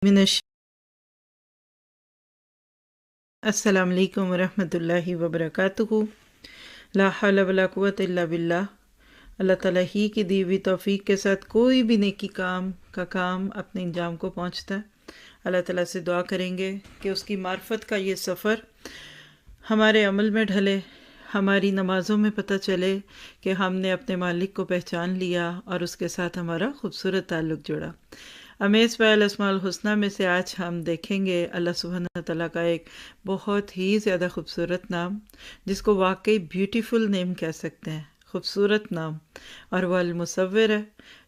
منش السلام علیکم ورحمۃ اللہ وبرکاتہ۔ لا حول ولا قوت الا باللہ۔ اللہ تعالیٰ ہی کی دی ہوئی توفیق کے ساتھ کوئی بھی نیکی کام اپنے انجام کو پہنچتا ہے۔ اللہ تعالیٰ سے دعا کریں گے کہ اس کی معرفت کا یہ سفر ہمارے عمل میں ڈھلے، ہماری نمازوں میں پتہ چلے کہ ہم نے اپنے مالک کو پہچان لیا اور اس کے ساتھ ہمارا خوبصورت تعلق جڑا۔ امیز بائی الاسماء الحسنہ میں سے آج ہم دیکھیں گے اللہ سبحانہ تعالیٰ کا ایک بہت ہی زیادہ خوبصورت نام، جس کو واقعی بیوٹیفل نیم کہہ سکتے ہیں، خوبصورت نام، اور وہ المصور ہے،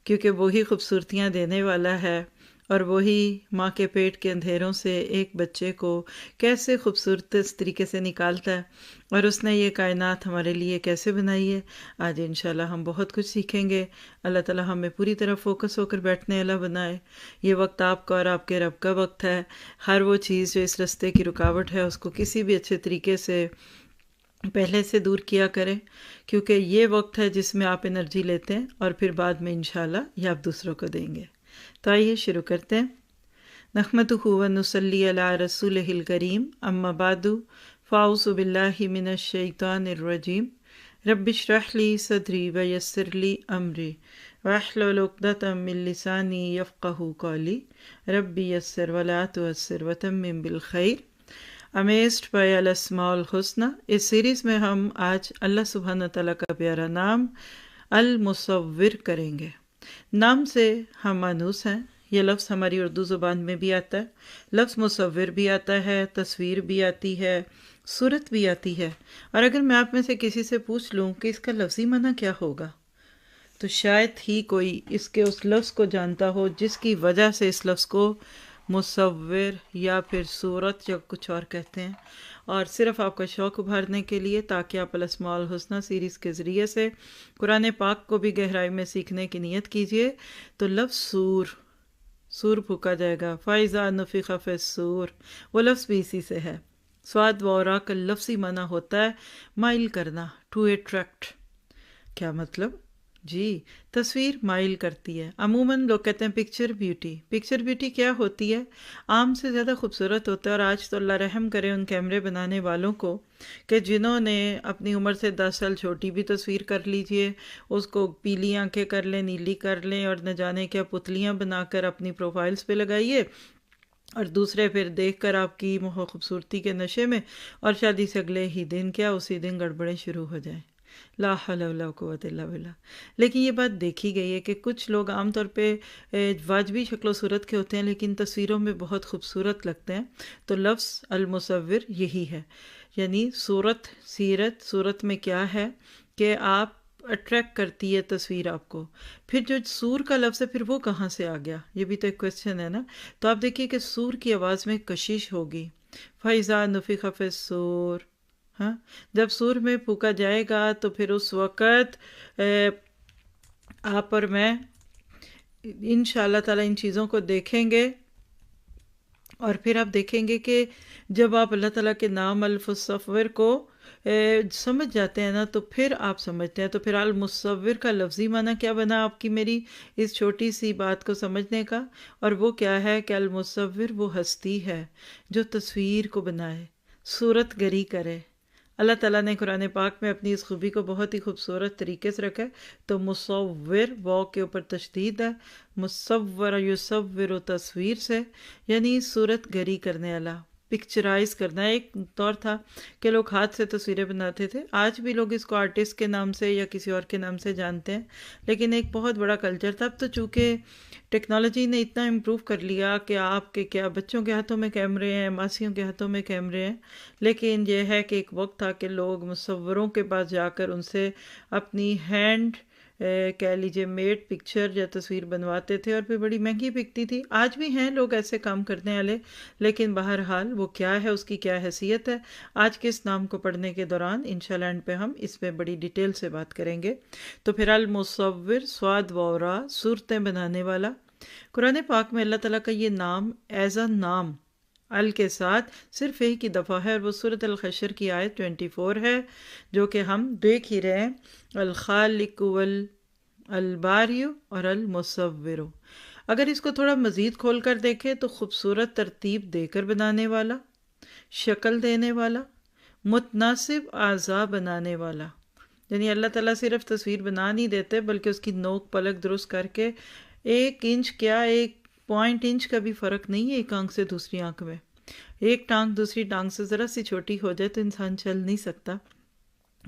کیونکہ وہی خوبصورتیاں دینے والا ہے، اور وہی ماں کے پیٹ کے اندھیروں سے ایک بچے کو کیسے خوبصورت طریقے سے نکالتا ہے، اور اس نے یہ کائنات ہمارے لیے کیسے بنائی ہے۔ آج انشاءاللہ ہم بہت کچھ سیکھیں گے۔ اللہ تعالیٰ ہمیں پوری طرح فوکس ہو کر بیٹھنے والا بنائے۔ یہ وقت آپ کا اور آپ کے رب کا وقت ہے۔ ہر وہ چیز جو اس راستے کی رکاوٹ ہے اس کو کسی بھی اچھے طریقے سے پہلے سے دور کیا کریں، کیونکہ یہ وقت ہے جس میں آپ انرجی لیتے ہیں اور پھر بعد میں انشاءاللہ یہ آپ دوسروں کو دیں گے۔ تو آئیے شروع کرتے ہیں۔ نحمدہ و نصلی علی رسولہ الکریم، اما بعد فاعوذ باللہ من الشیطان الرجیم، رب اشرح لی صدری ویسر لی امری واحلل عقدۃ من لسانی یفقہوا قولی، رب یسر ولا تعسر وتمم بالخیر۔ امیزڈ بائی الاسماء الحسنہ، اس سیریز میں ہم آج اللہ سبحانہ تعالیٰ کا پیارا نام المصور کریں گے۔ نام سے ہم مانوس ہیں۔ یہ لفظ ہماری اردو زبان میں بھی آتا ہے، لفظ مصور بھی آتا ہے، تصویر بھی آتی ہے، صورت بھی آتی ہے۔ اور اگر میں آپ میں سے کسی سے پوچھ لوں کہ اس کا لفظی معنی کیا ہوگا، تو شاید ہی کوئی اس لفظ کو جانتا ہو جس کی وجہ سے اس لفظ کو مصور یا پھر صورت یا کچھ اور کہتے ہیں۔ اور صرف آپ کا شوق ابھارنے کے لیے، تاکہ آپ الاسماء الحسنہ سیریز کے ذریعے سے قرآن پاک کو بھی گہرائی میں سیکھنے کی نیت کیجیے، تو لفظ سور پھونکا جائے گا، فَإِذَا نُفِخَ فِي الصُّورِ، وہ لفظ بھی اسی سے ہے۔ سواد و را کا لفظی معنی ہوتا ہے مائل کرنا، ٹو اٹریکٹ۔ کیا مطلب؟ جی، تصویر مائل کرتی ہے۔ عموماً لوگ کہتے ہیں پکچر بیوٹی کیا ہوتی ہے؟ عام سے زیادہ خوبصورت ہوتا ہے۔ اور آج تو اللہ رحم کرے ان کیمرے بنانے والوں کو کہ جنہوں نے اپنی عمر سے 10 سال چھوٹی بھی تصویر کر لیجئے، اس کو پیلی آنکھیں کر لیں، نیلی کر لیں، اور نہ جانے کیا پتلیاں بنا کر اپنی پروفائلز پہ لگائیے، اور دوسرے پھر دیکھ کر آپ کی خوبصورتی کے نشے میں، اور شادی سے اگلے ہی دن اسی دن گڑبڑیں شروع ہو جائیں۔ لا حول ولا قوت الا باللہ۔ لیکن یہ بات دیکھی گئی ہے کہ کچھ لوگ عام طور پہ واجبی شکل و صورت کے ہوتے ہیں لیکن تصویروں میں بہت خوبصورت لگتے ہیں۔ تو لفظ المصور یہی ہے، یعنی صورت میں کیا ہے کہ آپ اٹریکٹ کرتی ہے تصویر آپ کو۔ پھر جو سور کا لفظ ہے، پھر وہ کہاں سے آ گیا، یہ بھی تو ایک کویسچن ہے نا۔ تو آپ دیکھیے کہ سور کی آواز میں کشش ہوگی، فَإِذَا نُفِخَ فِي الصُّورِ۔ ہاں، جب سور میں پھونکا جائے گا تو پھر اس وقت آپ اور میں انشاءاللہ تعالیٰ ان چیزوں کو دیکھیں گے، اور پھر آپ دیکھیں گے کہ جب آپ اللہ تعالیٰ کے نام المصور کو سمجھ جاتے ہیں نا، تو پھر آپ سمجھتے ہیں۔ تو پھر المصور کا لفظی معنی کیا بنا آپ کی میری اس چھوٹی سی بات کو سمجھنے کا؟ اور وہ کیا ہے کہ المصور وہ ہستی ہے جو تصویر کو بنائے، صورت گری کرے۔ اللہ تعالیٰ نے قرآن پاک میں اپنی اس خوبی کو بہت ہی خوبصورت طریقے سے رکھا ہے۔ تو مصور، واو کے اوپر تشدید ہے، مصور یصور تصویر سے، یعنی صورت گری کرنے والا، پکچرائز کرنا۔ ایک دور تھا کہ لوگ ہاتھ سے تصویریں بناتے تھے، آج بھی لوگ اس کو آرٹسٹ کے نام سے یا کسی اور کے نام سے جانتے ہیں، لیکن ایک بہت بڑا کلچر تھا۔ اب تو چونکہ ٹیکنالوجی نے اتنا امپروو کر لیا کہ آپ کے کیا بچوں کے ہاتھوں میں کیمرے ہیں، ماسیوں کے ہاتھوں میں کیمرے ہیں، لیکن یہ ہے کہ ایک وقت تھا کہ لوگ مصوروں کے پاس جا کر ان سے اپنی ہینڈ کہہ لیجیے میڈ پکچر یا تصویر بنواتے تھے، اور پھر بڑی مہنگی بکتی تھی۔ آج بھی ہیں لوگ ایسے کام کرنے والے، لیکن بہرحال وہ کیا ہے، اس کی کیا حیثیت ہے، آج کے اس نام کو پڑھنے کے دوران انشاءاللہ اینڈ پہ ہم اس پہ بڑی ڈیٹیل سے بات کریں گے۔ تو پھر المصور، سواد و را، صورتیں بنانے والا۔ قرآن پاک میں اللہ تعالیٰ کا یہ نام ایز اے نام ال کے ساتھ صرف ایک ہی دفعہ ہے، اور وہ سورۃ الحشر کی آیت 24 ہے، جو کہ ہم دیکھ ہی رہے ہیں، الخالق والباری اور المصور۔ اگر اس کو تھوڑا مزید کھول کر دیکھیں تو خوبصورت ترتیب دے کر بنانے والا، شکل دینے والا، متناسب اعضاء بنانے والا. یعنی اللہ تعالیٰ صرف تصویر بنا نہیں دیتے بلکہ اس کی نوک پلک درست کر کے 1 انچ کیا 1 انچ کا بھی فرق نہیں ہے ایک آنکھ سے دوسری آنکھ میں. ایک ٹانگ دوسری ٹانگ سے ذرا سی چھوٹی ہو جائے تو انسان چل نہیں سکتا،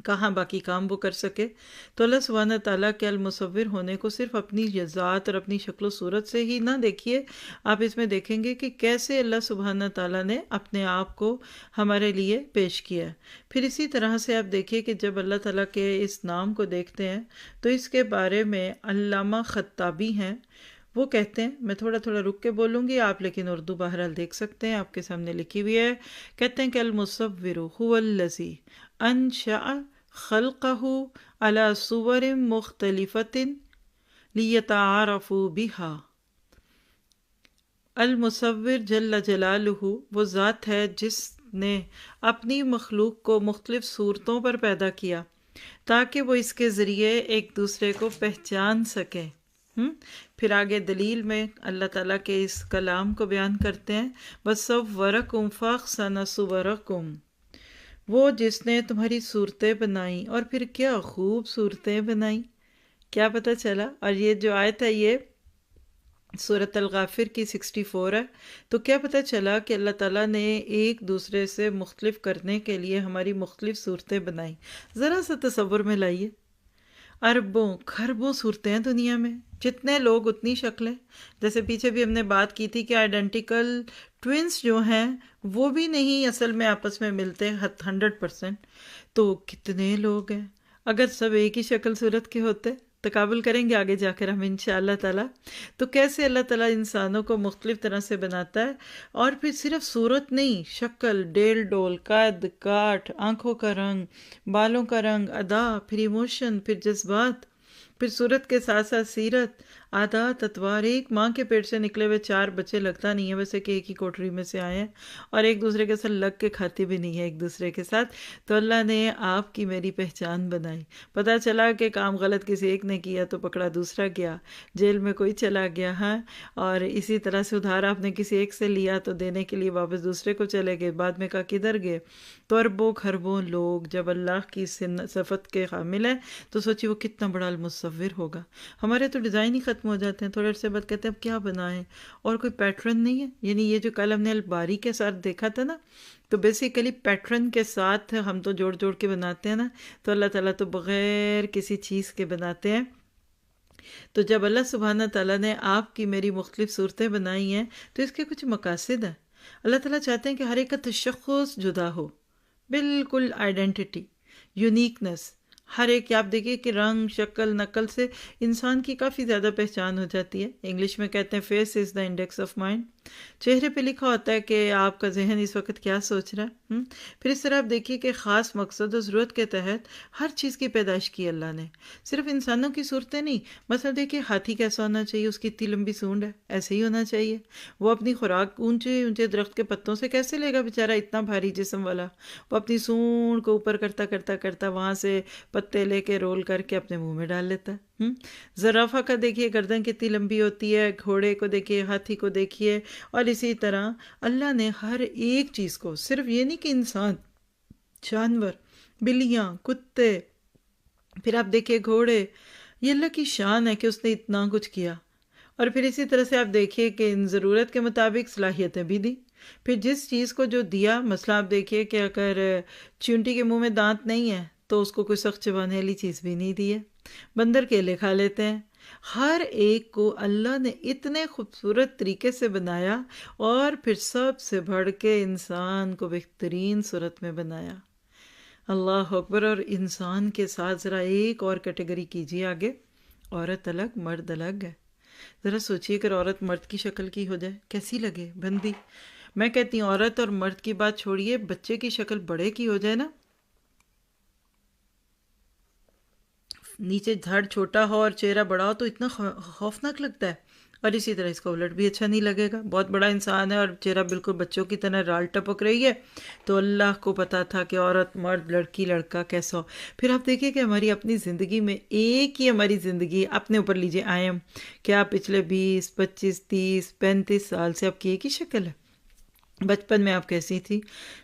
کہاں باقی کام وہ کر سکے. تو اللہ سبحانہ تعالیٰ کے المصور ہونے کو صرف اپنی ذات اور اپنی شکل و صورت سے ہی نہ دیکھیے، آپ اس میں دیکھیں گے کہ کیسے اللہ سبحانہ تعالیٰ نے اپنے آپ کو ہمارے لیے پیش کیا ہے. پھر اسی طرح سے آپ دیکھیے کہ جب اللہ تعالیٰ کے اس نام کو دیکھتے ہیں تو اس کے بارے میں علامہ خطابی ہیں، وہ کہتے ہیں، میں تھوڑا تھوڑا رک کے بولوں گی آپ لیکن اردو بہرحال دیکھ سکتے ہیں، آپ کے سامنے لکھی ہوئی ہے. کہتے ہیں کہ المصور هو الذی انشأ خلقہ علی صور مختلفۃ لیتعارفوا بہا. المصور جل جلالہ وہ ذات ہے جس نے اپنی مخلوق کو مختلف صورتوں پر پیدا کیا تاکہ وہ اس کے ذریعے ایک دوسرے کو پہچان سکیں. پھر آگے دلیل میں اللہ تعالیٰ کے اس کلام کو بیان کرتے ہیں، وَصَوَّرَكُمْ فَأَحْسَنَ صُوَرَكُمْ، وہ جس نے تمہاری صورتیں بنائیں اور پھر کیا خوب صورتیں بنائیں. کیا پتہ چلا؟ اور یہ جو آیت ہے یہ سورۃ الغافر کی 64 ہے. تو کیا پتہ چلا کہ اللہ تعالیٰ نے ایک دوسرے سے مختلف کرنے کے لیے ہماری مختلف صورتیں بنائیں. ذرا سا تصور میں لائیے، اربوں کھربوں صورتیں ہیں دنیا میں، جتنے لوگ اتنی شکلیں. جیسے پیچھے بھی ہم نے بات کی تھی کہ آئیڈینٹیکل ٹوینس جو ہیں وہ بھی نہیں اصل میں آپس میں ملتے 100%. تو کتنے لوگ ہیں، اگر سب ایک ہی شکل صورت کے ہوتے. تقابل کریں گے آگے جا کر ہم انشاءاللہ تعالیٰ. تو کیسے اللہ تعالیٰ انسانوں کو مختلف طرح سے بناتا ہے، اور پھر صرف صورت نہیں، شکل، ڈیل ڈول، قد کاٹ، آنکھوں کا رنگ، بالوں کا رنگ، ادا، پھر ایموشن، پھر جذبات، پھر صورت کے ساتھ ساتھ سیرت، عادات، اطوار. ایک ماں کے پیٹ سے نکلے ہوئے 4 بچے لگتا نہیں ہے ویسے کہ ایک ہی کوٹری میں سے آئے ہیں، اور ایک دوسرے کے ساتھ لگ کے کھاتے بھی نہیں ہے ایک دوسرے کے ساتھ. تو اللہ نے آپ کی میری پہچان بنائی. پتہ چلا کہ کام غلط کسی ایک نے کیا تو پکڑا دوسرا گیا، جیل میں کوئی چلا گیا، ہاں، اور اسی طرح سے ادھار آپ نے کسی ایک سے لیا تو دینے کے لیے واپس دوسرے کو چلے گئے، بعد میں کہا کدھر گئے. تو اربوں کھربوں لوگ جب اللہ کی صفت کے حامل ہیں تو سوچی وہ کتنا بڑا المصور ہوگا. ہمارے تو ڈیزائن ہی ختم ہو جاتے ہیں، تھوڑے عرصے بعد کہتے ہیں اب کیا بنائیں، اور کوئی پیٹرن نہیں ہے. یعنی یہ جو کل ہم نے الباری کے ساتھ دیکھا تھا نا، تو بیسیکلی پیٹرن کے ساتھ ہم تو جوڑ جوڑ کے بناتے ہیں نا، تو اللہ تعالیٰ تو بغیر کسی چیز کے بناتے ہیں. تو جب اللہ سبحانہ تعالیٰ نے آپ کی میری مختلف صورتیں بنائی ہیں تو اس کے کچھ مقاصد ہیں. اللہ تعالیٰ چاہتے ہیں کہ ہر ایک کا تشخص جدا ہو، بالکل آئیڈینٹی، یونیکنس. ہر ایک آپ دیکھیے کہ رنگ، شکل، نقل سے انسان کی کافی زیادہ پہچان ہو جاتی ہے. انگلش میں کہتے ہیں face is the index of mind. چہرے پہ لکھا ہوتا ہے کہ آپ کا ذہن اس وقت کیا سوچ رہا ہے. پھر اس طرح آپ دیکھیے کہ خاص مقصد و ضرورت کے تحت ہر چیز کی پیدائش کی اللہ نے. صرف انسانوں کی صورتیں نہیں، مثلا دیکھیے ہاتھی کیسا ہونا چاہیے، اس کی اتنی لمبی سونڈ ہے، ایسے ہی ہونا چاہیے. وہ اپنی خوراک اونچے اونچے درخت کے پتوں سے کیسے لے گا بیچارہ اتنا بھاری جسم والا. وہ اپنی سونڈ کو اوپر کرتا کرتا کرتا وہاں سے پتے لے کے رول کر کے اپنے منہ میں ڈال لیتا ہے. زرافہ کا دیکھیے گردن کتنی لمبی ہوتی ہے، گھوڑے کو دیکھیے، ہاتھی کو دیکھیے، اور اسی طرح اللہ نے ہر ایک چیز کو، صرف یہ نہیں کہ انسان، جانور، بلیاں، کتے، پھر آپ دیکھیے گھوڑے، یہ اللہ کی شان ہے کہ اس نے اتنا کچھ کیا. اور پھر اسی طرح سے آپ دیکھیے کہ ان ضرورت کے مطابق صلاحیتیں بھی دی. پھر جس چیز کو جو دیا، مثلا آپ دیکھیے کہ اگر چونٹی کے منہ میں دانت نہیں ہے تو اس کو کوئی سخت چبانے والی چیز بھی نہیں دی ہے. بندر کیلے کھا لیتے ہیں. ہر ایک کو اللہ نے اتنے خوبصورت طریقے سے بنایا، اور پھر سب سے بڑھ کے انسان کو بہترین صورت میں بنایا. اللہ اکبر. اور انسان کے ساتھ ذرا ایک اور کیٹیگری کیجیے آگے، عورت الگ مرد الگ ہے. ذرا سوچیے اگر عورت مرد کی شکل کی ہو جائے کیسی لگے بندی. میں کہتی ہوں عورت اور مرد کی بات چھوڑیے، بچے کی شکل بڑے کی ہو جائے نا، نیچے دھڑ چھوٹا ہو اور چہرہ بڑا ہو تو اتنا خوفناک لگتا ہے. اور اسی طرح اس کا الٹ بھی اچھا نہیں لگے گا. بہت بڑا انسان ہے اور چہرہ بالکل بچوں کی طرح رال ٹپک رہی ہے، تو اللہ کو پتا تھا کہ عورت مرد لڑکی لڑکا کیسا ہو. پھر آپ دیکھیے کہ ہماری اپنی زندگی میں ایک ہی ہماری زندگی اپنے اوپر لیجیے آئم، کیا پچھلے 20 25 30 35 سال سے آپ کی ایک ہی شکل ہے. بچپن میں آپ کیسی تھی،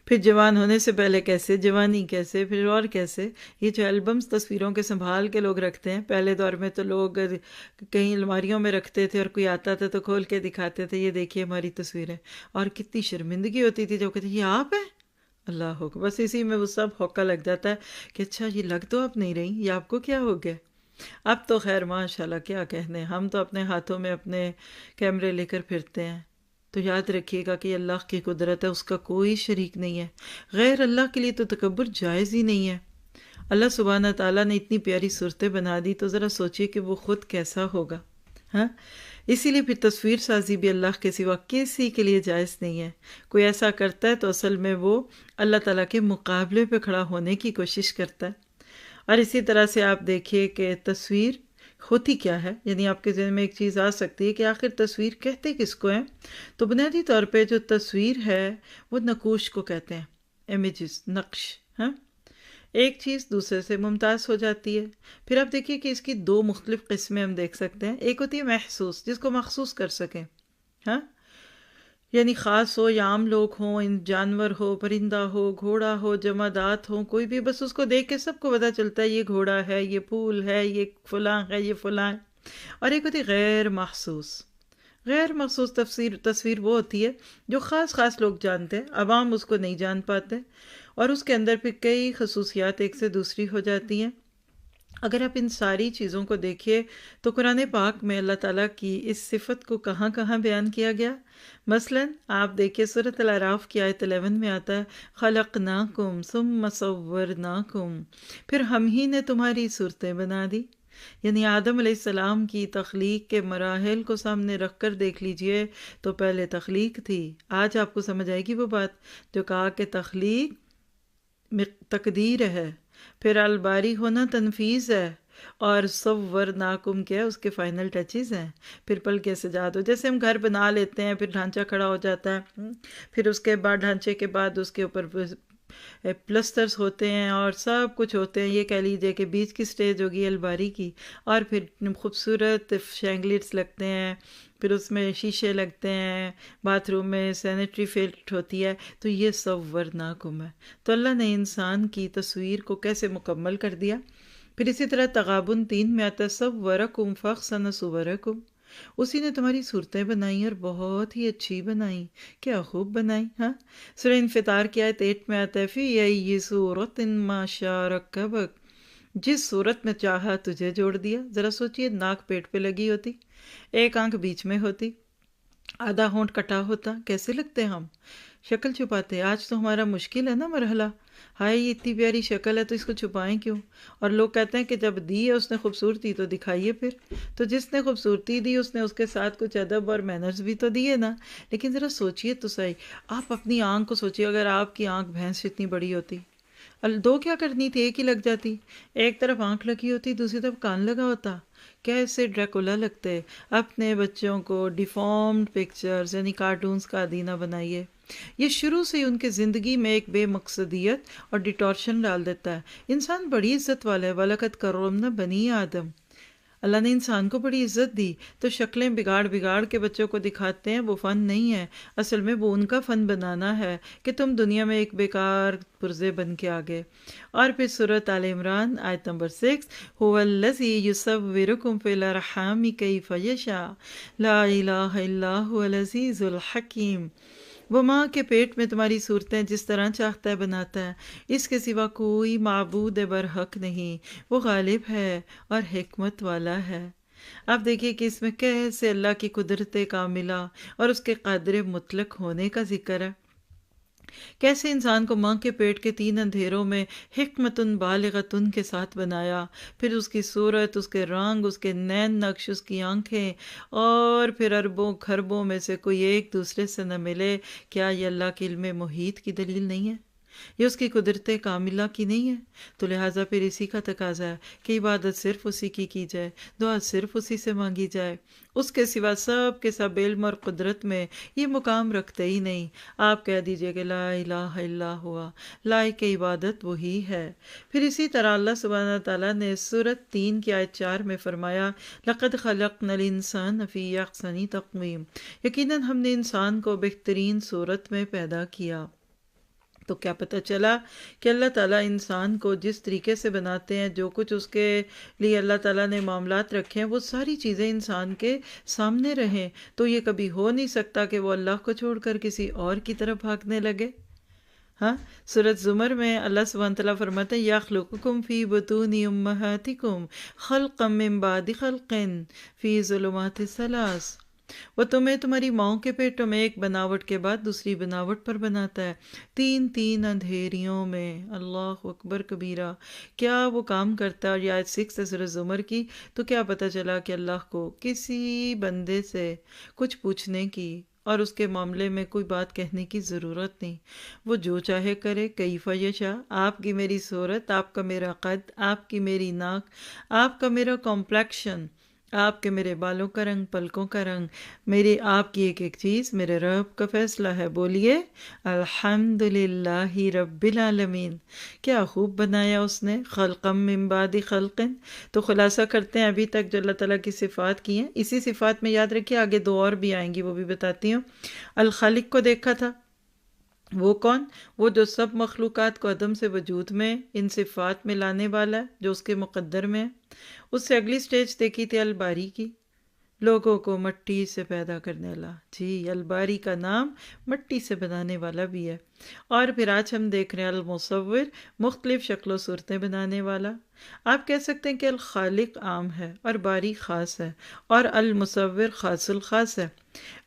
پھر جوان ہونے سے پہلے کیسے، جوانی کیسے، پھر اور کیسے. یہ جو البمز تصویروں کے سنبھال کے لوگ رکھتے ہیں، پہلے دور میں تو لوگ کہیں الماریوں میں رکھتے تھے اور کوئی آتا تھا تو کھول کے دکھاتے تھے، یہ دیکھیے ہماری تصویریں. اور کتنی شرمندگی ہوتی تھی جب کہتے یہ آپ ہیں. اللہ ہو، بس اسی میں وہ سب ہوکا لگ جاتا ہے کہ اچھا یہ لگ تو آپ نہیں رہی، یہ آپ کو کیا ہو گیا. اب تو خیر ماشاءاللہ کیا کہنے، ہم تو اپنے ہاتھوں میں اپنے کیمرے لے کر پھرتے ہیں. تو یاد رکھیے گا کہ یہ اللہ کی قدرت ہے، اس کا کوئی شریک نہیں ہے. غیر اللہ کے لیے تو تکبر جائز ہی نہیں ہے. اللہ سبحانہ تعالیٰ نے اتنی پیاری صورتیں بنا دی، تو ذرا سوچیے کہ وہ خود کیسا ہوگا. ہاں، اسی لیے پھر تصویر سازی بھی اللہ کے سوا کسی کے لیے جائز نہیں ہے. کوئی ایسا کرتا ہے تو اصل میں وہ اللہ تعالیٰ کے مقابلے پہ کھڑا ہونے کی کوشش کرتا ہے. اور اسی طرح سے آپ دیکھیے کہ تصویر ہوتی کیا ہے، یعنی آپ کے ذہن میں ایک چیز آ سکتی ہے کہ آخر تصویر کہتے کس کو ہیں. تو بنیادی طور پہ جو تصویر ہے وہ نقوش کو کہتے ہیں، امیجز، نقش. ہاں، ایک چیز دوسرے سے ممتاز ہو جاتی ہے. پھر آپ دیکھیے کہ اس کی دو مختلف قسمیں ہم دیکھ سکتے ہیں. ایک ہوتی ہے محسوس، جس کو مخصوص کر سکیں. ہاں، یعنی خاص ہو یا عام لوگ ہوں، ان جانور ہو، پرندہ ہو، گھوڑا ہو، جمادات ہوں، کوئی بھی، بس اس کو دیکھ کے سب کو پتہ چلتا ہے یہ گھوڑا ہے، یہ پھول ہے، یہ فلاں ہے، یہ فلاں ہے. اور ایک ہوتی ہے غیر محسوس. غیر مخصوص تصویر وہ ہوتی ہے جو خاص خاص لوگ جانتے ہیں، عوام اس کو نہیں جان پاتے، اور اس کے اندر پھر کئی خصوصیات ایک سے دوسری ہو جاتی ہیں. اگر آپ ان ساری چیزوں کو دیکھیے تو قرآن پاک میں اللہ تعالیٰ کی اس صفت کو کہاں کہاں بیان کیا گیا. مثلا آپ دیکھیے سورۃ الاعراف کی آیت 11 میں آتا ہے خلقناکم ثم صورناکم، پھر ہم ہی نے تمہاری صورتیں بنا دی. یعنی آدم علیہ السلام کی تخلیق کے مراحل کو سامنے رکھ کر دیکھ لیجئے تو پہلے تخلیق تھی. آج آپ کو سمجھ آئے گی وہ بات جو کہا کہ تخلیق تقدیر ہے، پھر الباری ہونا تنفیذ ہے، اور صورناکم کیا اس کے فائنل ٹچز ہیں. پھر پل کے سجاد ہو، جیسے ہم گھر بنا لیتے ہیں، پھر ڈھانچہ کھڑا ہو جاتا ہے، پھر اس کے بعد ڈھانچے کے بعد اس کے اوپر پلسٹرز ہوتے ہیں اور سب کچھ ہوتے ہیں. یہ کہہ لیجئے کہ بیچ کی سٹیج ہوگی الباری کی، اور پھر خوبصورت شینگلیٹس لگتے ہیں، پھر اس میں شیشے لگتے ہیں، باتھ روم میں سینیٹری فٹ ہوتی ہے. تو یہ صورناکم ہے. تو اللہ نے انسان کی تصویر کو کیسے مکمل کر دیا. پھر اسی طرح تغابن 3 میں آتا ہے صورکم فاحسن صورکم، اسی نے تمہاری صورتیں بنائی اور بہت ہی اچھی بنائی، کیا خوب بنائی. ہاں، سورہ انفطار کی آیت 8 میں آتا ہے فی ای صورت ما شاء رکبک، جس صورت میں چاہا تجھے جوڑ دیا. ذرا سوچئے، ناک پیٹ پہ لگی ہوتی، ایک آنکھ بیچ میں ہوتی، آدھا ہونٹ کٹا ہوتا، کیسے لگتے ہم، شکل چھپاتے. آج تو ہمارا مشکل ہے نا مرحلہ، ہائے یہ اتنی پیاری شکل ہے تو اس کو چھپائیں کیوں. اور لوگ کہتے ہیں کہ جب دی ہے اس نے خوبصورتی تو دکھائیے پھر. تو جس نے خوبصورتی دی اس نے اس کے ساتھ کچھ ادب اور مینرز بھی تو دیے نا. لیکن ذرا سوچئے تو صحیح، آپ اپنی آنکھ کو سوچئے، اگر آپ کی آنکھ بھینس اتنی بڑی ہوتی، دو کیا کرنی تھی، ایک ہی لگ جاتی. ایک طرف آنکھ لگی ہوتی، دوسری طرف کان لگا ہوتا. کیسے ڈریکولا لگتے. اپنے بچوں کو ڈیفارمڈ پکچرز یعنی کارٹونز کا ادینہ بنائیے. یہ شروع سے ہی ان کے زندگی میں ایک بے مقصدیت اور ڈیٹورشن ڈال دیتا ہے. انسان بڑی عزت والا ہے، وَلَقَدْ كَرَّمْنَا بَنِي آدم، اللہ نے انسان کو بڑی عزت دی. تو شکلیں بگاڑ بگاڑ کے بچوں کو دکھاتے ہیں، وہ فن نہیں ہے. اصل میں وہ ان کا فن بنانا ہے کہ تم دنیا میں ایک بیکار پرزے بن کے آگے. اور پھر سورۃ آل عمران آیت نمبر 6 هُوَ الَّذِي يُصَوِّرُكُمْ فِي الْأَرْحَامِ كَيْفَ يَشَاءُ لَا إِلَٰهَ إِلَّا هُوَ الْعَزِيزُ الْحَكِيمُ، وہ ماں کے پیٹ میں تمہاری صورتیں جس طرح چاہتا ہے بناتا ہے، اس کے سوا کوئی معبود برحق نہیں، وہ غالب ہے اور حکمت والا ہے. آپ دیکھیے کہ اس میں کیسے اللہ کی قدرت کاملہ اور اس کے قادر مطلق ہونے کا ذکر ہے. کیسے انسان کو ماں کے پیٹ کے 3 اندھیروں میں حکمتن بالغتن کے ساتھ بنایا، پھر اس کی صورت، اس کے رنگ، اس کے نین نقش، اس کی آنکھیں، اور پھر اربوں خربوں میں سے کوئی ایک دوسرے سے نہ ملے. کیا یہ اللہ کے علم محیط کی دلیل نہیں ہے؟ یہ اس کی قدرت کاملہ کی نہیں ہے؟ تو لہٰذا پھر اسی کا تقاضا ہے کہ عبادت صرف اسی کی جائے، دعا صرف اسی سے مانگی جائے، اس کے سوا سب کے سب علم اور قدرت میں یہ مقام رکھتے ہی نہیں۔ آپ کہہ دیجئے کہ لا الہ الا ہوا، لائق عبادت وہی ہے۔ پھر اسی طرح اللہ سبحانہ تعالیٰ نے سورۃ 3 کی آیت 4 میں فرمایا لَقَدْ خَلَقْنَا الْإِنسَانَ فِي أَحْسَنِ تَقْوِيمٍ، یقیناً ہم نے انسان کو بہترین صورت میں پیدا کیا۔ تو کیا پتہ چلا کہ اللہ تعالیٰ انسان کو جس طریقے سے بناتے ہیں، جو کچھ اس کے لیے اللہ تعالیٰ نے معاملات رکھے ہیں، وہ ساری چیزیں انسان کے سامنے رہیں، تو یہ کبھی ہو نہیں سکتا کہ وہ اللہ کو چھوڑ کر کسی اور کی طرف بھاگنے لگے۔ ہاں، سورۃ زمر میں اللہ سبحانہ تعالیٰ فرماتے ہیں یخلقکم فی بطون امہاتکم خلقا من بعد خلق فی ظلمات ثلاث، وہ تمہیں تمہاری ماؤں کے پیٹوں میں ایک بناوٹ کے بعد دوسری بناوٹ پر بناتا ہے، تین اندھیریوں میں۔ اللہ اکبر کبیرہ، کیا وہ کام کرتا ہے۔ اور یہ آیت 6 ہے سورۃ زمر کی۔ تو کیا پتہ چلا کہ اللہ کو کسی بندے سے کچھ پوچھنے کی اور اس کے معاملے میں کوئی بات کہنے کی ضرورت نہیں، وہ جو چاہے کرے، کیف یشاء۔ آپ کی میری صورت، آپ کا میرا قد، آپ کی میری ناک، آپ کا میرا کمپلیکشن، آپ کے میرے بالوں کا رنگ، پلکوں کا رنگ، میری آپ کی ایک ایک چیز میرے رب کا فیصلہ ہے۔ بولیے الحمدللہ رب العالمین۔ کیا خوب بنایا اس نے، خلقا من بعد خلق۔ تو خلاصہ کرتے ہیں ابھی تک جو اللہ تعالیٰ کی صفات کی ہیں، اسی صفات میں یاد رکھیے آگے دو اور بھی آئیں گی، وہ بھی بتاتی ہوں۔ الخالق کو دیکھا تھا، وہ کون؟ وہ جو سب مخلوقات کو عدم سے وجود میں ان صفات میں لانے والا ہے، جو اس کے مقدر میں ہے۔ اس سے اگلی سٹیج دیکھی تھی الباری کی، لوگوں کو مٹی سے پیدا کرنے والا۔ جی، الباری کا نام مٹی سے بنانے والا بھی ہے۔ اور پھر آج ہم دیکھ رہے ہیں المصور، مختلف شکل و صورتیں بنانے والا۔ آپ کہہ سکتے ہیں کہ الخالق عام ہے اور باری خاص ہے، اور المصور خاص الخاص ہے۔